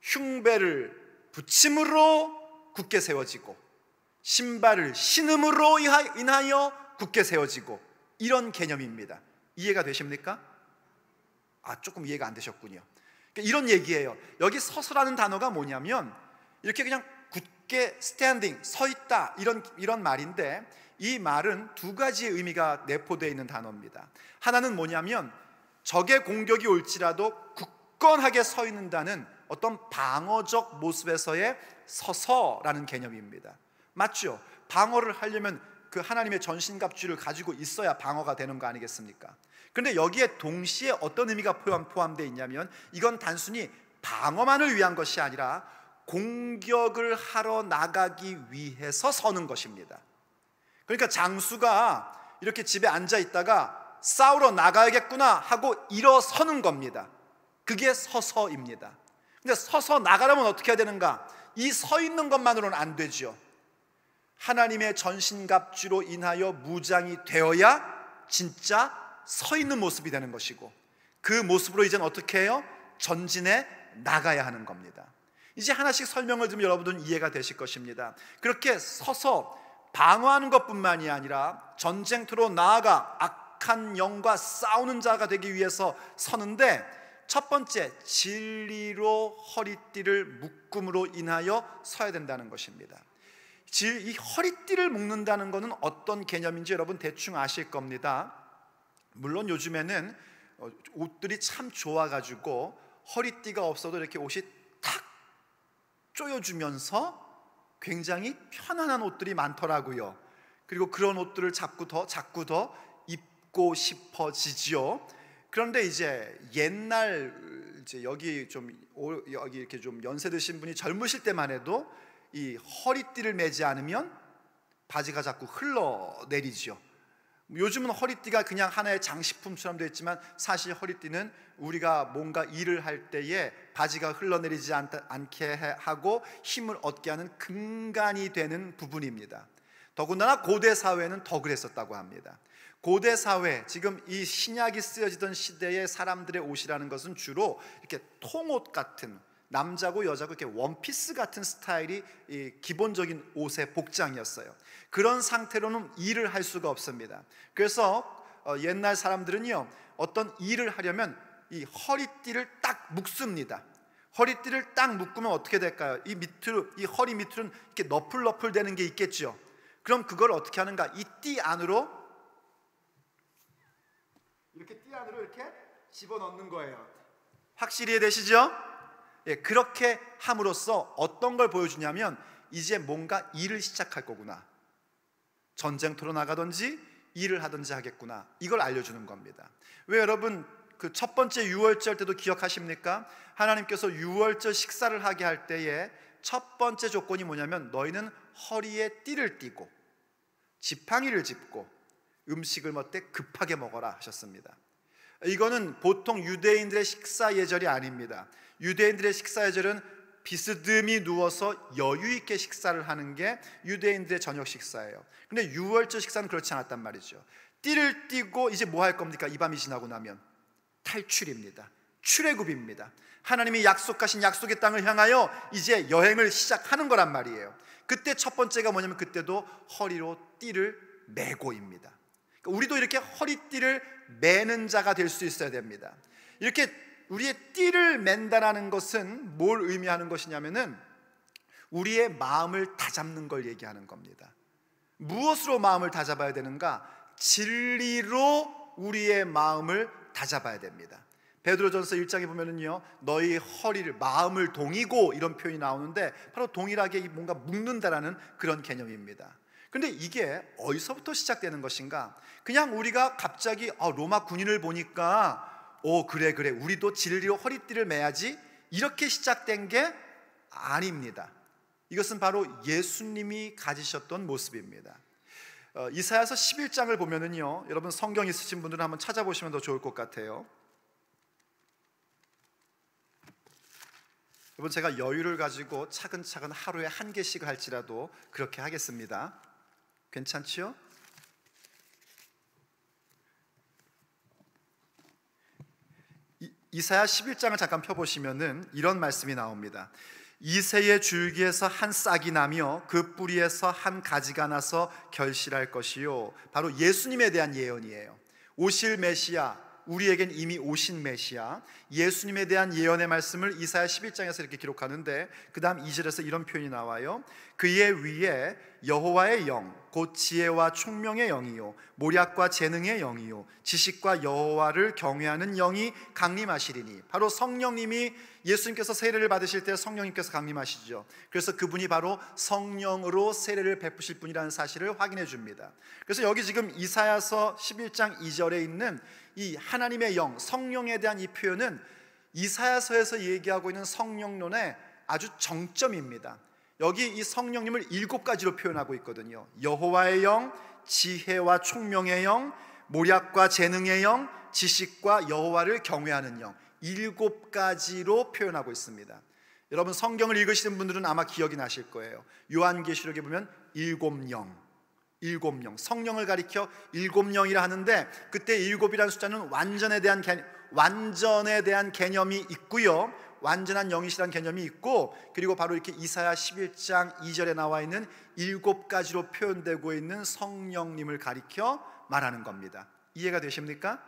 흉배를 붙임으로 굳게 세워지고, 신발을 신음으로 인하여 굳게 세워지고, 이런 개념입니다. 이해가 되십니까? 조금 이해가 안 되셨군요. 그러니까 이런 얘기예요. 여기 서서라는 단어가 뭐냐면 이렇게 그냥 굳게 스탠딩, 서 있다, 이런 말인데, 이 말은 2가지의 의미가 내포되어 있는 단어입니다. 하나는 뭐냐면 적의 공격이 올지라도 굳건하게 서 있는다는 어떤 방어적 모습에서의 서서라는 개념입니다. 맞죠? 방어를 하려면 그 하나님의 전신갑주를 가지고 있어야 방어가 되는 거 아니겠습니까? 그런데 여기에 동시에 어떤 의미가 포함되어 있냐면, 이건 단순히 방어만을 위한 것이 아니라 공격을 하러 나가기 위해서 서는 것입니다. 그러니까 장수가 이렇게 집에 앉아 있다가 싸우러 나가야겠구나 하고 일어서는 겁니다. 그게 서서입니다. 근데 서서 나가려면 어떻게 해야 되는가? 이 서 있는 것만으로는 안 되죠. 하나님의 전신갑주로 인하여 무장이 되어야 진짜 서 있는 모습이 되는 것이고, 그 모습으로 이제는 어떻게 해요? 전진해 나가야 하는 겁니다. 이제 하나씩 설명을 드리면 여러분들은 이해가 되실 것입니다. 그렇게 서서 방어하는 것뿐만이 아니라 전쟁터로 나아가 악한 영과 싸우는 자가 되기 위해서 서는데, 첫 번째, 진리로 허리띠를 묶음으로 인하여 서야 된다는 것입니다. 이 허리띠를 묶는다는 것은 어떤 개념인지 여러분 대충 아실 겁니다. 물론 요즘에는 옷들이 참 좋아가지고 허리띠가 없어도 이렇게 옷이 탁 조여주면서 굉장히 편안한 옷들이 많더라고요. 그리고 그런 옷들을 자꾸 더 입고 싶어지지요. 그런데 이제 옛날, 이제 여기 이렇게 좀 연세 드신 분이 젊으실 때만 해도 이 허리띠를 매지 않으면 바지가 자꾸 흘러내리죠. 요즘은 허리띠가 그냥 하나의 장식품처럼 되어 있지만, 사실 허리띠는 우리가 뭔가 일을 할 때에 바지가 흘러내리지 않게 하고 힘을 얻게 하는 근간이 되는 부분입니다. 더군다나 고대 사회는 더 그랬었다고 합니다. 고대 사회, 지금 이 신약이 쓰여지던 시대의 사람들의 옷이라는 것은 주로 이렇게 통옷 같은, 남자고 여자고 이렇게 원피스 같은 스타일이 기본적인 옷의 복장이었어요. 그런 상태로는 일을 할 수가 없습니다. 그래서 옛날 사람들은요, 어떤 일을 하려면 이 허리띠를 딱 묶습니다. 허리띠를 딱 묶으면 어떻게 될까요? 이 허리 밑으로는 이렇게 너플너플 되는 게 있겠죠. 그럼 그걸 어떻게 하는가? 이 띠 안으로 이렇게 집어넣는 거예요. 확실히 이해되시죠? 예, 그렇게 함으로써 어떤 걸 보여주냐면, 이제 뭔가 일을 시작할 거구나, 전쟁터로 나가든지 일을 하든지 하겠구나, 이걸 알려주는 겁니다. 왜 여러분 그 첫 번째 유월절 때도 기억하십니까? 하나님께서 유월절 식사를 하게 할 때에 첫 번째 조건이 뭐냐면, 너희는 허리에 띠를 띠고 지팡이를 짚고 음식을 급하게 먹어라 하셨습니다. 이거는 보통 유대인들의 식사 예절이 아닙니다. 유대인들의 식사 예절은 비스듬히 누워서 여유 있게 식사를 하는 게 유대인들의 저녁 식사예요. 근데 유월절 식사는 그렇지 않았단 말이죠. 띠를 띠고 이제 뭐 할 겁니까? 이 밤이 지나고 나면 탈출입니다. 출애굽입니다. 하나님이 약속하신 약속의 땅을 향하여 이제 여행을 시작하는 거란 말이에요. 그때 첫 번째가 뭐냐면, 그때도 허리로 띠를 매고입니다. 우리도 이렇게 허리띠를 매는 자가 될 수 있어야 됩니다. 이렇게 우리의 띠를 맨다라는 것은 뭘 의미하는 것이냐면은, 우리의 마음을 다잡는 걸 얘기하는 겁니다. 무엇으로 마음을 다잡아야 되는가? 진리로 우리의 마음을 다잡아야 됩니다. 베드로전서 1장에 보면은요, 너희 허리를, 마음을 동이고, 이런 표현이 나오는데 바로 동일하게 뭔가 묶는다라는 그런 개념입니다. 근데 이게 어디서부터 시작되는 것인가? 그냥 우리가 갑자기 로마 군인을 보니까 그래 우리도 진리로 허리띠를 매야지, 이렇게 시작된 게 아닙니다. 이것은 바로 예수님이 가지셨던 모습입니다. 이사야서 11장을 보면은요, 여러분 성경 있으신 분들은 한번 찾아보시면 더 좋을 것 같아요. 여러분, 제가 여유를 가지고 차근차근 하루에 한 개씩 할지라도 그렇게 하겠습니다. 괜찮지요? 이사야 11장을 잠깐 펴보시면은 이런 말씀이 나옵니다. 이새의 줄기에서 한 싹이 나며 그 뿌리에서 한 가지가 나서 결실할 것이요. 바로 예수님에 대한 예언이에요. 오실 메시아, 우리에겐 이미 오신 메시아 예수님에 대한 예언의 말씀을 이사야 11장에서 이렇게 기록하는데, 그 다음 2절에서 이런 표현이 나와요. 그의 위에 여호와의 영, 곧 지혜와 총명의 영이요 모략과 재능의 영이요 지식과 여호와를 경외하는 영이 강림하시리니. 바로 성령님이, 예수님께서 세례를 받으실 때 성령님께서 강림하시죠. 그래서 그분이 바로 성령으로 세례를 베푸실 분이라는 사실을 확인해 줍니다. 그래서 여기 지금 이사야서 11장 2절에 있는 이 하나님의 영, 성령에 대한 이 표현은 이사야서에서 얘기하고 있는 성령론의 아주 정점입니다. 여기 이 성령님을 7가지로 표현하고 있거든요. 여호와의 영, 지혜와 총명의 영, 모략과 재능의 영, 지식과 여호와를 경외하는 영, 7가지로 표현하고 있습니다. 여러분 성경을 읽으시는 분들은 아마 기억이 나실 거예요. 요한계시록에 보면 일곱 영, 성령을 가리켜 일곱 영이라 하는데, 그때 일곱이라는 숫자는 완전에 대한 개념이 있고요, 완전한 영이시라는 개념이 있고, 그리고 바로 이렇게 이사야 11장 2절에 나와 있는 일곱 가지로 표현되고 있는 성령님을 가리켜 말하는 겁니다. 이해가 되십니까?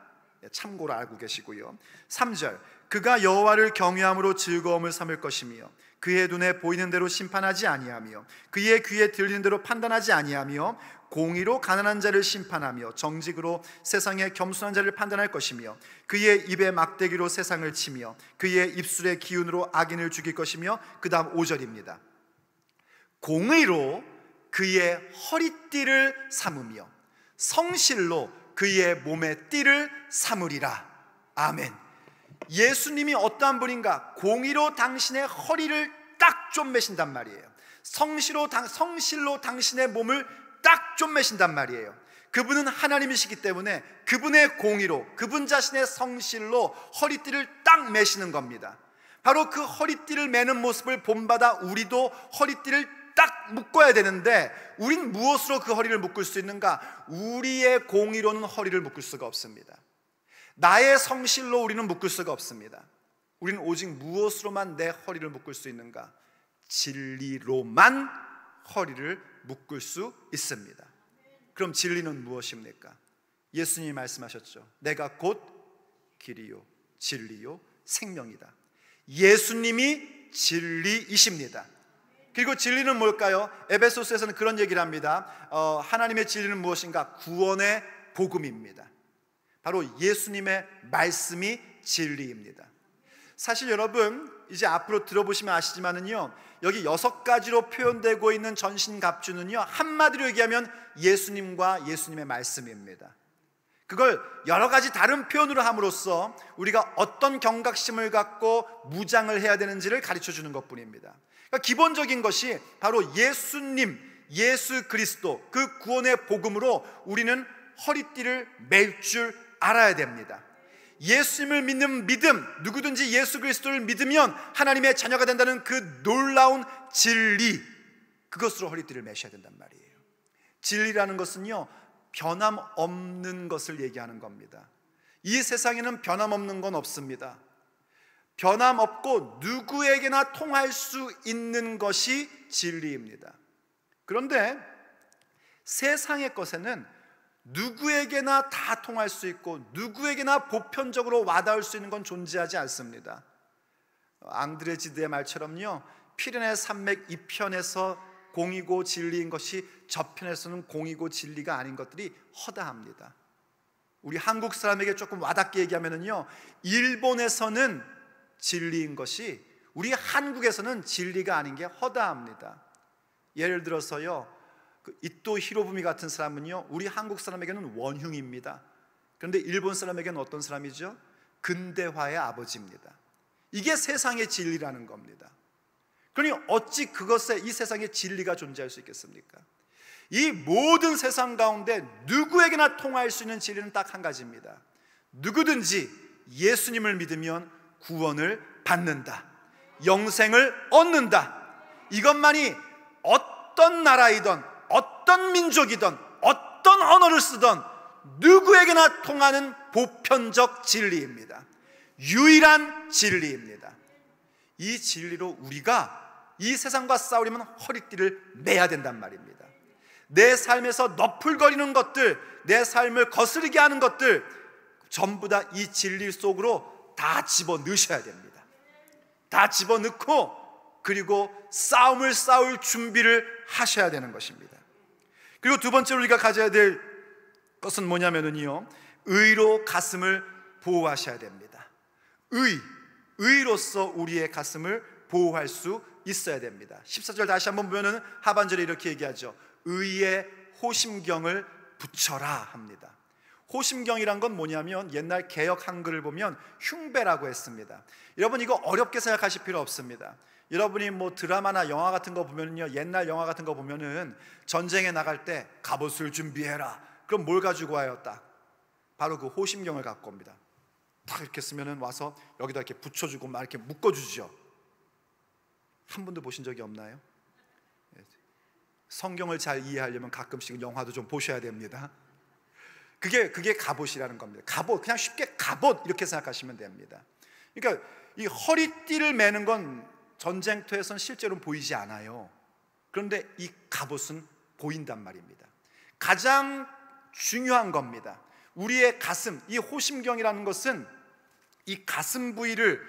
참고로 알고 계시고요. 3절, 그가 여호와를 경외함으로 즐거움을 삼을 것이며 그의 눈에 보이는 대로 심판하지 아니하며 그의 귀에 들리는 대로 판단하지 아니하며 공의로 가난한 자를 심판하며 정직으로 세상의 겸손한 자를 판단할 것이며 그의 입에 막대기로 세상을 치며 그의 입술의 기운으로 악인을 죽일 것이며, 그 다음 5절입니다. 공의로 그의 허리띠를 삼으며 성실로 그의 몸의 띠를 삼으리라. 아멘. 예수님이 어떠한 분인가? 공의로 당신의 허리를 딱 좀 매신단 말이에요. 성실로 당신의 몸을 딱 좀 매신단 말이에요. 그분은 하나님이시기 때문에 그분의 공의로, 그분 자신의 성실로 허리띠를 딱 매시는 겁니다. 바로 그 허리띠를 매는 모습을 본받아 우리도 허리띠를 딱 묶어야 되는데, 우린 무엇으로 그 허리를 묶을 수 있는가? 우리의 공의로는 허리를 묶을 수가 없습니다. 나의 성실로 우리는 묶을 수가 없습니다. 우리는 오직 무엇으로만 내 허리를 묶을 수 있는가? 진리로만 허리를 묶을 수 있습니다. 그럼 진리는 무엇입니까? 예수님이 말씀하셨죠. 내가 곧 길이요 진리요 생명이다. 예수님이 진리이십니다. 그리고 진리는 뭘까요? 에베소서에서는 그런 얘기를 합니다. 하나님의 진리는 무엇인가? 구원의 복음입니다. 바로 예수님의 말씀이 진리입니다. 사실 여러분, 이제 앞으로 들어보시면 아시지만은요, 여기 6가지로 표현되고 있는 전신갑주는요, 한마디로 얘기하면 예수님과 예수님의 말씀입니다. 그걸 여러 가지 다른 표현으로 함으로써 우리가 어떤 경각심을 갖고 무장을 해야 되는지를 가르쳐 주는 것뿐입니다. 그러니까 기본적인 것이 바로 예수님, 예수 그리스도, 그 구원의 복음으로 우리는 허리띠를 맬 줄 알아야 됩니다. 예수님을 믿는 믿음, 누구든지 예수 그리스도를 믿으면 하나님의 자녀가 된다는 그 놀라운 진리, 그것으로 허리띠를 매셔야 된단 말이에요. 진리라는 것은요, 변함없는 것을 얘기하는 겁니다. 이 세상에는 변함없는 건 없습니다. 변함없고 누구에게나 통할 수 있는 것이 진리입니다. 그런데 세상의 것에는 누구에게나 다 통할 수 있고 누구에게나 보편적으로 와닿을 수 있는 건 존재하지 않습니다. 앙드레 지드의 말처럼요, 피레네 산맥 이편에서 공이고 진리인 것이 저편에서는 공이고 진리가 아닌 것들이 허다합니다. 우리 한국 사람에게 조금 와닿게 얘기하면요, 일본에서는 진리인 것이 우리 한국에서는 진리가 아닌 게 허다합니다. 예를 들어서요, 이토 히로부미 같은 사람은요, 우리 한국 사람에게는 원흉입니다. 그런데 일본 사람에게는 어떤 사람이죠? 근대화의 아버지입니다. 이게 세상의 진리라는 겁니다. 그러니 어찌 그것에 이 세상에 진리가 존재할 수 있겠습니까? 이 모든 세상 가운데 누구에게나 통할 수 있는 진리는 딱 한 가지입니다. 누구든지 예수님을 믿으면 구원을 받는다, 영생을 얻는다. 이것만이 어떤 나라이든 어떤 민족이든 어떤 언어를 쓰든 누구에게나 통하는 보편적 진리입니다. 유일한 진리입니다. 이 진리로 우리가 이 세상과 싸우려면 허리띠를 매야 된단 말입니다. 내 삶에서 너풀거리는 것들, 내 삶을 거스르게 하는 것들 전부 다 이 진리 속으로 다 집어넣으셔야 됩니다. 다 집어넣고 그리고 싸움을 싸울 준비를 하셔야 되는 것입니다. 그리고 두 번째로 우리가 가져야 될 것은 뭐냐면요, 의로 가슴을 보호하셔야 됩니다. 의로서 우리의 가슴을 보호할 수 있어야 됩니다. 14절 다시 한번 보면은 하반절에 이렇게 얘기하죠. 의의 호심경을 붙여라 합니다. 호심경이란 건 뭐냐면 옛날 개역 한글을 보면 흉배라고 했습니다. 여러분, 이거 어렵게 생각하실 필요 없습니다. 여러분이 뭐 드라마나 영화 같은 거 보면요, 옛날 영화 같은 거 보면은 전쟁에 나갈 때 갑옷을 준비해라. 그럼 뭘 가지고 와요? 딱 바로 그 호심경을 갖고 옵니다. 딱 이렇게 쓰면은 와서 여기다 이렇게 붙여주고 막 이렇게 묶어주죠. 한 번도 보신 적이 없나요? 성경을 잘 이해하려면 가끔씩 영화도 좀 보셔야 됩니다. 그게 갑옷이라는 겁니다. 갑옷, 그냥 쉽게 갑옷 이렇게 생각하시면 됩니다. 그러니까 이 허리띠를 매는 건 전쟁터에서는 실제로 보이지 않아요. 그런데 이 갑옷은 보인단 말입니다. 가장 중요한 겁니다. 우리의 가슴, 이 호심경이라는 것은 이 가슴 부위를,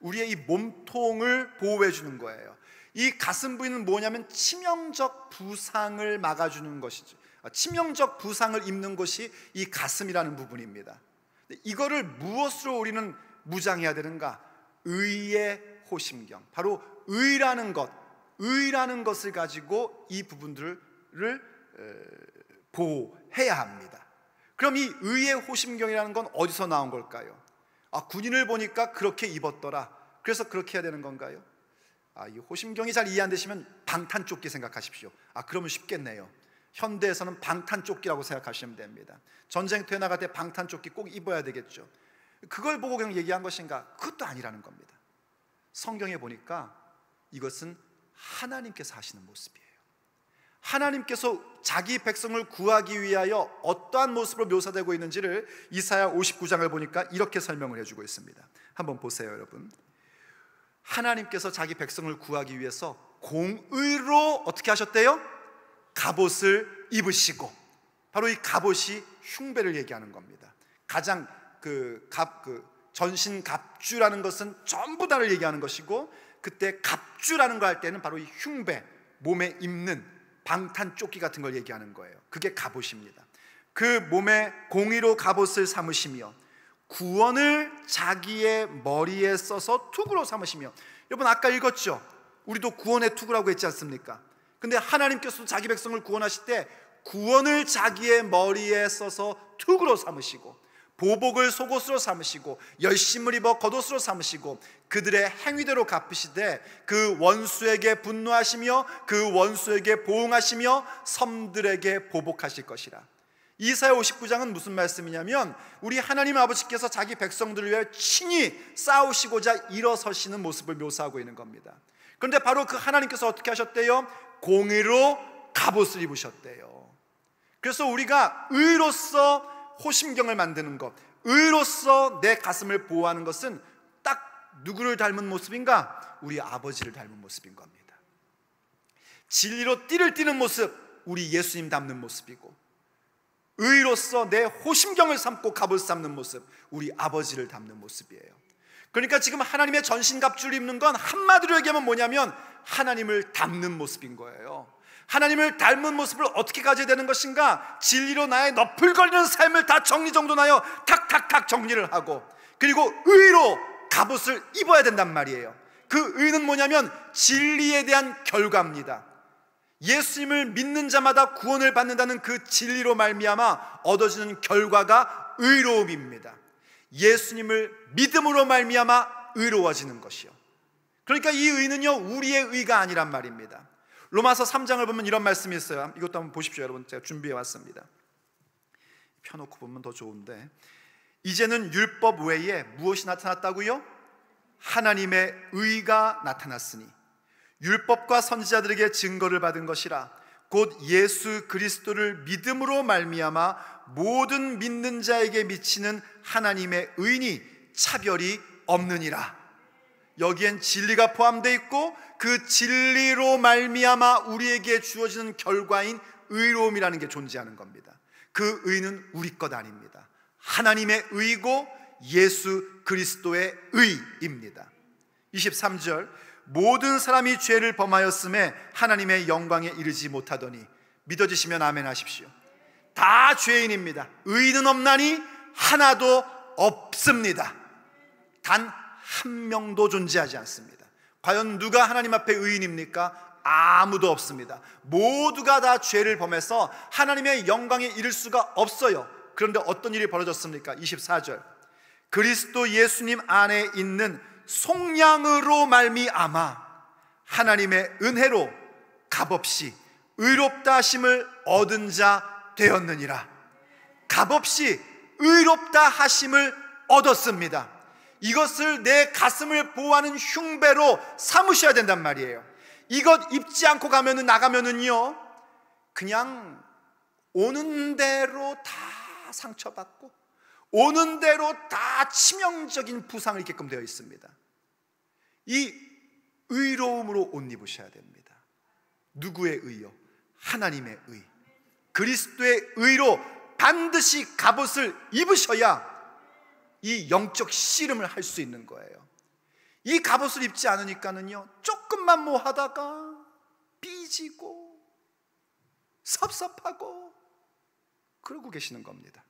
우리의 이 몸통을 보호해 주는 거예요. 이 가슴 부위는 뭐냐면 치명적 부상을 막아주는 것이죠. 치명적 부상을 입는 것이 이 가슴이라는 부분입니다. 이거를 무엇으로 우리는 무장해야 되는가? 의의 호심경, 바로 의라는 것을 가지고 이 부분들을 보호해야 합니다. 그럼 이 의의 호심경이라는 건 어디서 나온 걸까요? 군인을 보니까 그렇게 입었더라, 그래서 그렇게 해야 되는 건가요? 이 호심경이 잘 이해 안 되시면 방탄조끼 생각하십시오. 그러면 쉽겠네요. 현대에서는 방탄조끼라고 생각하시면 됩니다. 전쟁터에 나갈 때 방탄조끼 꼭 입어야 되겠죠. 그걸 보고 그냥 얘기한 것인가? 그것도 아니라는 겁니다. 성경에 보니까 이것은 하나님께서 하시는 모습이에요. 하나님께서 자기 백성을 구하기 위하여 어떠한 모습으로 묘사되고 있는지를 이사야 59장을 보니까 이렇게 설명을 해주고 있습니다. 한번 보세요, 여러분. 하나님께서 자기 백성을 구하기 위해서 공의로 어떻게 하셨대요? 갑옷을 입으시고, 바로 이 갑옷이 흉배를 얘기하는 겁니다. 가장 전신 갑주라는 것은 전부 다를 얘기하는 것이고, 그때 갑주라는 거 할 때는 바로 이 흉배, 몸에 입는 방탄조끼 같은 걸 얘기하는 거예요. 그게 갑옷입니다. 그 몸에 공의로 갑옷을 삼으시며 구원을 자기의 머리에 써서 투구로 삼으시며. 여러분 아까 읽었죠? 우리도 구원의 투구라고 했지 않습니까? 근데 하나님께서도 자기 백성을 구원하실 때 구원을 자기의 머리에 써서 투구로 삼으시고, 보복을 속옷으로 삼으시고, 열심을 입어 겉옷으로 삼으시고, 그들의 행위대로 갚으시되 그 원수에게 분노하시며 그 원수에게 보응하시며 섬들에게 보복하실 것이라. 이사야 59장은 무슨 말씀이냐면, 우리 하나님 아버지께서 자기 백성들을 위해 친히 싸우시고자 일어서시는 모습을 묘사하고 있는 겁니다. 그런데 바로 그 하나님께서 어떻게 하셨대요? 공의로 갑옷을 입으셨대요. 그래서 우리가 의로서 호심경을 만드는 것, 의로서 내 가슴을 보호하는 것은 딱 누구를 닮은 모습인가? 우리 아버지를 닮은 모습인 겁니다. 진리로 띠를 띠는 모습, 우리 예수님 닮는 모습이고, 의로서 내 호심경을 삼고 갑옷을 삼는 모습, 우리 아버지를 닮는 모습이에요. 그러니까 지금 하나님의 전신갑주를 입는 건 한마디로 얘기하면 뭐냐면 하나님을 닮는 모습인 거예요. 하나님을 닮은 모습을 어떻게 가져야 되는 것인가? 진리로 나의 너풀거리는 삶을 다 정리정돈하여 탁탁탁 정리를 하고, 그리고 의로 갑옷을 입어야 된단 말이에요. 그 의는 뭐냐면 진리에 대한 결과입니다. 예수님을 믿는 자마다 구원을 받는다는 그 진리로 말미암아 얻어지는 결과가 의로움입니다. 예수님을 믿음으로 말미암아 의로워지는 것이요. 그러니까 이 의는요, 우리의 의가 아니란 말입니다. 로마서 3장을 보면 이런 말씀이 있어요. 이것도 한번 보십시오, 여러분. 제가 준비해 왔습니다. 펴놓고 보면 더 좋은데, 이제는 율법 외에 무엇이 나타났다고요? 하나님의 의가 나타났으니 율법과 선지자들에게 증거를 받은 것이라. 곧 예수 그리스도를 믿음으로 말미암아 모든 믿는 자에게 미치는 하나님의 의니 차별이 없느니라. 여기엔 진리가 포함되어 있고, 그 진리로 말미암아 우리에게 주어지는 결과인 의로움이라는 게 존재하는 겁니다. 그 의는 우리 것 아닙니다. 하나님의 의고 예수 그리스도의 의입니다. 23절, 모든 사람이 죄를 범하였음에 하나님의 영광에 이르지 못하더니. 믿어지시면 아멘 하십시오. 다 죄인입니다. 의는 없나니 하나도 없습니다. 단 한 명도 존재하지 않습니다. 과연 누가 하나님 앞에 의인입니까? 아무도 없습니다. 모두가 다 죄를 범해서 하나님의 영광에 이를 수가 없어요. 그런데 어떤 일이 벌어졌습니까? 24절, 그리스도 예수님 안에 있는 속량으로 말미암아 하나님의 은혜로 값없이 의롭다 하심을 얻은 자 되었느니라. 값없이 의롭다 하심을 얻었습니다. 이것을 내 가슴을 보호하는 흉배로 삼으셔야 된단 말이에요. 이것 입지 않고 나가면은요, 그냥 오는 대로 다 상처받고 오는 대로 다 치명적인 부상을 입게끔 되어 있습니다. 이 의로움으로 옷 입으셔야 됩니다. 누구의 의요? 하나님의 의, 그리스도의 의로 반드시 갑옷을 입으셔야 이 영적 씨름을 할 수 있는 거예요. 이 갑옷을 입지 않으니까는요, 조금만 뭐 하다가 삐지고 섭섭하고 그러고 계시는 겁니다.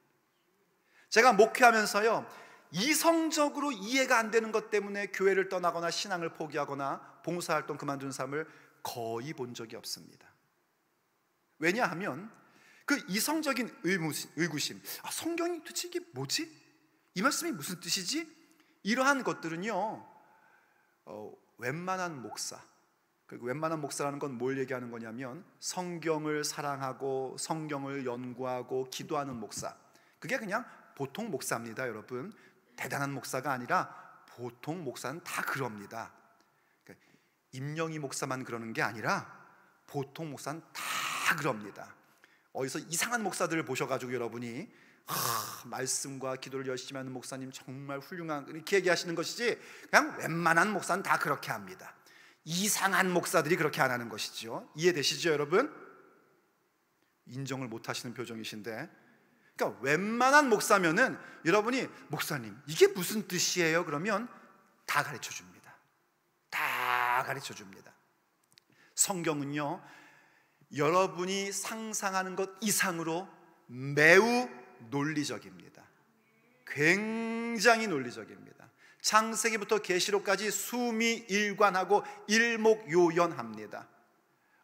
제가 목회하면서요, 이성적으로 이해가 안 되는 것 때문에 교회를 떠나거나 신앙을 포기하거나 봉사활동 그만둔 사람을 거의 본 적이 없습니다. 왜냐하면 그 이성적인 의구심, 성경이 도대체 이게 뭐지? 이 말씀이 무슨 뜻이지? 이러한 것들은요, 웬만한 목사, 그리고 웬만한 목사라는 건 뭘 얘기하는 거냐면 성경을 사랑하고 성경을 연구하고 기도하는 목사, 그게 그냥 보통 목사입니다. 여러분, 대단한 목사가 아니라 보통 목사는 다 그럽니다. 그러니까 임영희 목사만 그러는 게 아니라 보통 목사는 다 그럽니다. 어디서 이상한 목사들을 보셔가지고 여러분이 말씀과 기도를 열심히 하는 목사님 정말 훌륭한, 이렇게 얘기하시는 것이지, 그냥 웬만한 목사는 다 그렇게 합니다. 이상한 목사들이 그렇게 안 하는 것이죠. 이해되시죠 여러분? 인정을 못 하시는 표정이신데, 그러니까 웬만한 목사면은 여러분이 목사님 이게 무슨 뜻이에요? 그러면 다 가르쳐 줍니다. 다 가르쳐 줍니다. 성경은요, 여러분이 상상하는 것 이상으로 매우 논리적입니다. 굉장히 논리적입니다. 창세기부터 계시록까지 수미일관하고 일목요연합니다.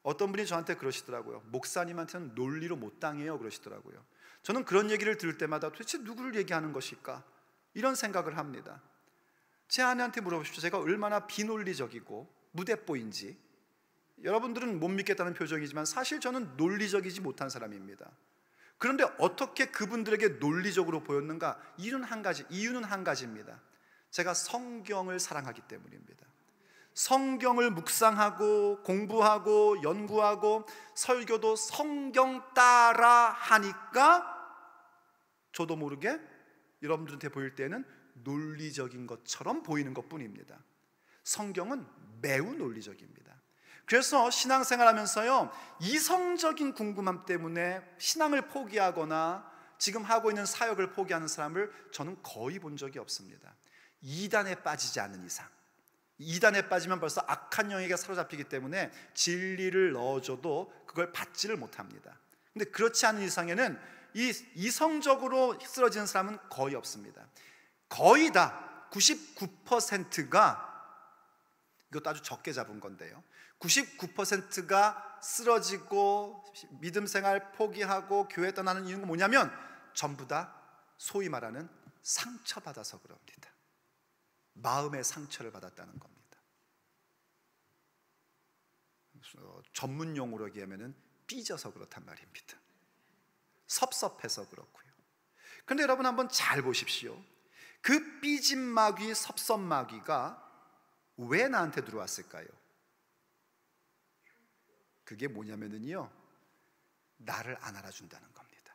어떤 분이 저한테 그러시더라고요. 목사님한테는 논리로 못 당해요 그러시더라고요. 저는 그런 얘기를 들을 때마다 도대체 누구를 얘기하는 것일까? 이런 생각을 합니다. 제 아내한테 물어보십시오. 제가 얼마나 비논리적이고 무대뽀인지. 여러분들은 못 믿겠다는 표정이지만 사실 저는 논리적이지 못한 사람입니다. 그런데 어떻게 그분들에게 논리적으로 보였는가? 이유는 한 가지입니다. 제가 성경을 사랑하기 때문입니다. 성경을 묵상하고 공부하고 연구하고 설교도 성경 따라 하니까 저도 모르게 여러분들한테 보일 때는 논리적인 것처럼 보이는 것뿐입니다. 성경은 매우 논리적입니다. 그래서 신앙생활 하면서요, 이성적인 궁금함 때문에 신앙을 포기하거나 지금 하고 있는 사역을 포기하는 사람을 저는 거의 본 적이 없습니다. 이단에 빠지지 않는 이상, 이단에 빠지면 벌써 악한 영에게 사로잡히기 때문에 진리를 넣어줘도 그걸 받지를 못합니다. 근데 그렇지 않은 이상에는 이 이성적으로 쓰러지는 사람은 거의 없습니다. 거의 다 99%가, 이것도 아주 적게 잡은 건데요, 99%가 쓰러지고 믿음 생활 포기하고 교회 떠나는 이유는 뭐냐면 전부 다 소위 말하는 상처받아서 그럽니다. 마음의 상처를 받았다는 겁니다. 전문 용어로 얘기하면 삐져서 그렇단 말입니다. 섭섭해서 그렇고요. 그런데 여러분 한번 잘 보십시오. 그 삐진 마귀, 섭섭 마귀가 왜 나한테 들어왔을까요? 그게 뭐냐면요, 나를 안 알아준다는 겁니다.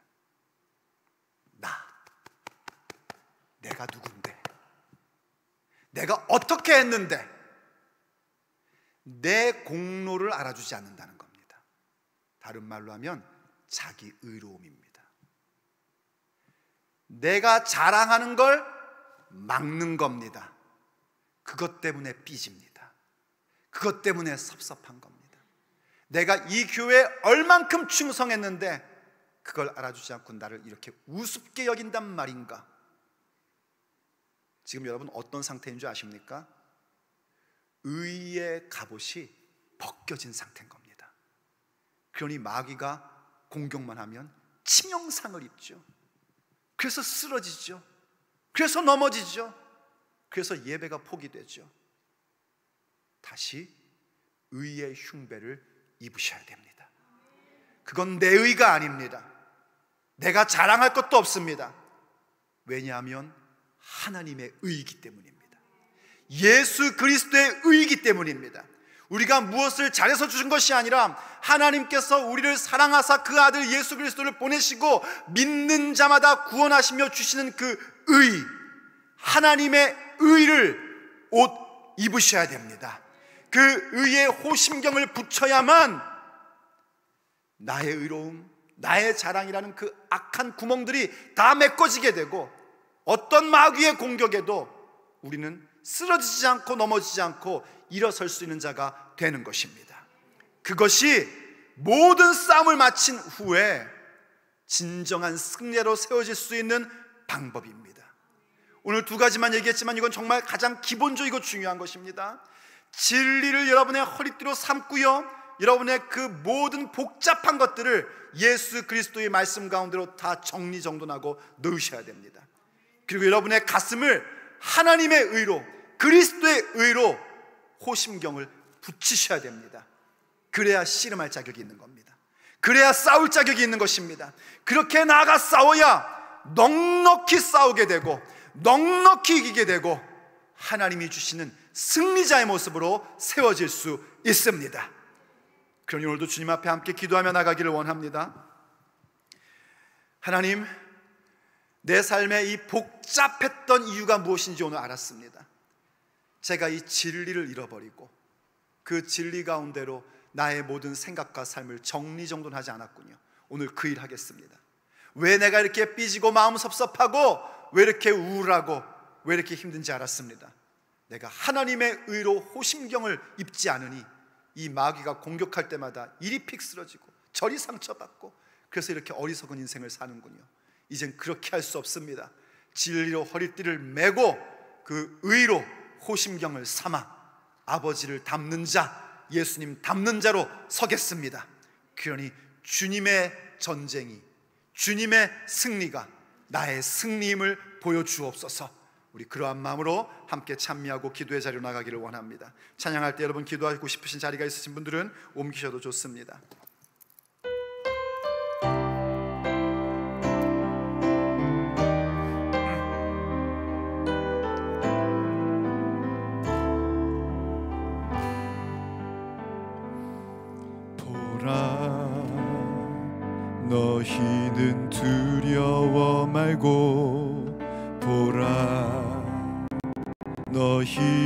내가 누군데, 내가 어떻게 했는데 내 공로를 알아주지 않는다는 겁니다. 다른 말로 하면 자기 의로움입니다. 내가 자랑하는 걸 막는 겁니다. 그것 때문에 삐집니다. 그것 때문에 섭섭한 겁니다. 내가 이 교회에 얼만큼 충성했는데 그걸 알아주지 않고 나를 이렇게 우습게 여긴단 말인가? 지금 여러분 어떤 상태인 줄 아십니까? 의의 갑옷이 벗겨진 상태인 겁니다. 그러니 마귀가 공격만 하면 치명상을 입죠. 그래서 쓰러지죠. 그래서 넘어지죠. 그래서 예배가 포기되죠. 다시 의의 흉배를 입으셔야 됩니다. 그건 내 의가 아닙니다. 내가 자랑할 것도 없습니다. 왜냐하면 하나님의 의이기 때문입니다. 예수 그리스도의 의이기 때문입니다. 우리가 무엇을 잘해서 주신 것이 아니라 하나님께서 우리를 사랑하사 그 아들 예수 그리스도를 보내시고 믿는 자마다 구원하시며 주시는 그 의, 하나님의 의를 옷 입으셔야 됩니다. 그 의의 호심경을 붙여야만 나의 의로움, 나의 자랑이라는 그 악한 구멍들이 다 메꿔지게 되고 어떤 마귀의 공격에도 우리는 쓰러지지 않고 넘어지지 않고 일어설 수 있는 자가 되는 것입니다. 그것이 모든 싸움을 마친 후에 진정한 승리로 세워질 수 있는 방법입니다. 오늘 두 가지만 얘기했지만 이건 정말 가장 기본적이고 중요한 것입니다. 진리를 여러분의 허리띠로 삼고요, 여러분의 그 모든 복잡한 것들을 예수 그리스도의 말씀 가운데로 다 정리정돈하고 넣으셔야 됩니다. 그리고 여러분의 가슴을 하나님의 의로, 그리스도의 의로 호심경을 붙이셔야 됩니다. 그래야 씨름할 자격이 있는 겁니다. 그래야 싸울 자격이 있는 것입니다. 그렇게 나아가 싸워야 넉넉히 싸우게 되고 넉넉히 이기게 되고 하나님이 주시는 승리자의 모습으로 세워질 수 있습니다. 그러니 오늘도 주님 앞에 함께 기도하며 나가기를 원합니다. 하나님, 내 삶의 이 복잡했던 이유가 무엇인지 오늘 알았습니다. 제가 이 진리를 잃어버리고 그 진리 가운데로 나의 모든 생각과 삶을 정리정돈하지 않았군요. 오늘 그 일 하겠습니다. 왜 내가 이렇게 삐지고 마음 섭섭하고 왜 이렇게 우울하고 왜 이렇게 힘든지 알았습니다. 내가 하나님의 의로 호심경을 입지 않으니 이 마귀가 공격할 때마다 이리 픽 쓰러지고 저리 상처받고 그래서 이렇게 어리석은 인생을 사는군요. 이젠 그렇게 할 수 없습니다. 진리로 허리띠를 메고 그 의로 호심경을 삼아 아버지를 닮는 자, 예수님 닮는 자로 서겠습니다. 그러니 주님의 전쟁이, 주님의 승리가 나의 승리임을 보여주옵소서. 우리 그러한 마음으로 함께 찬미하고 기도의 자리로 나가기를 원합니다. 찬양할 때 여러분 기도하고 싶으신 자리가 있으신 분들은 옮기셔도 좋습니다. 너희는 두려워 말고 보라, 너희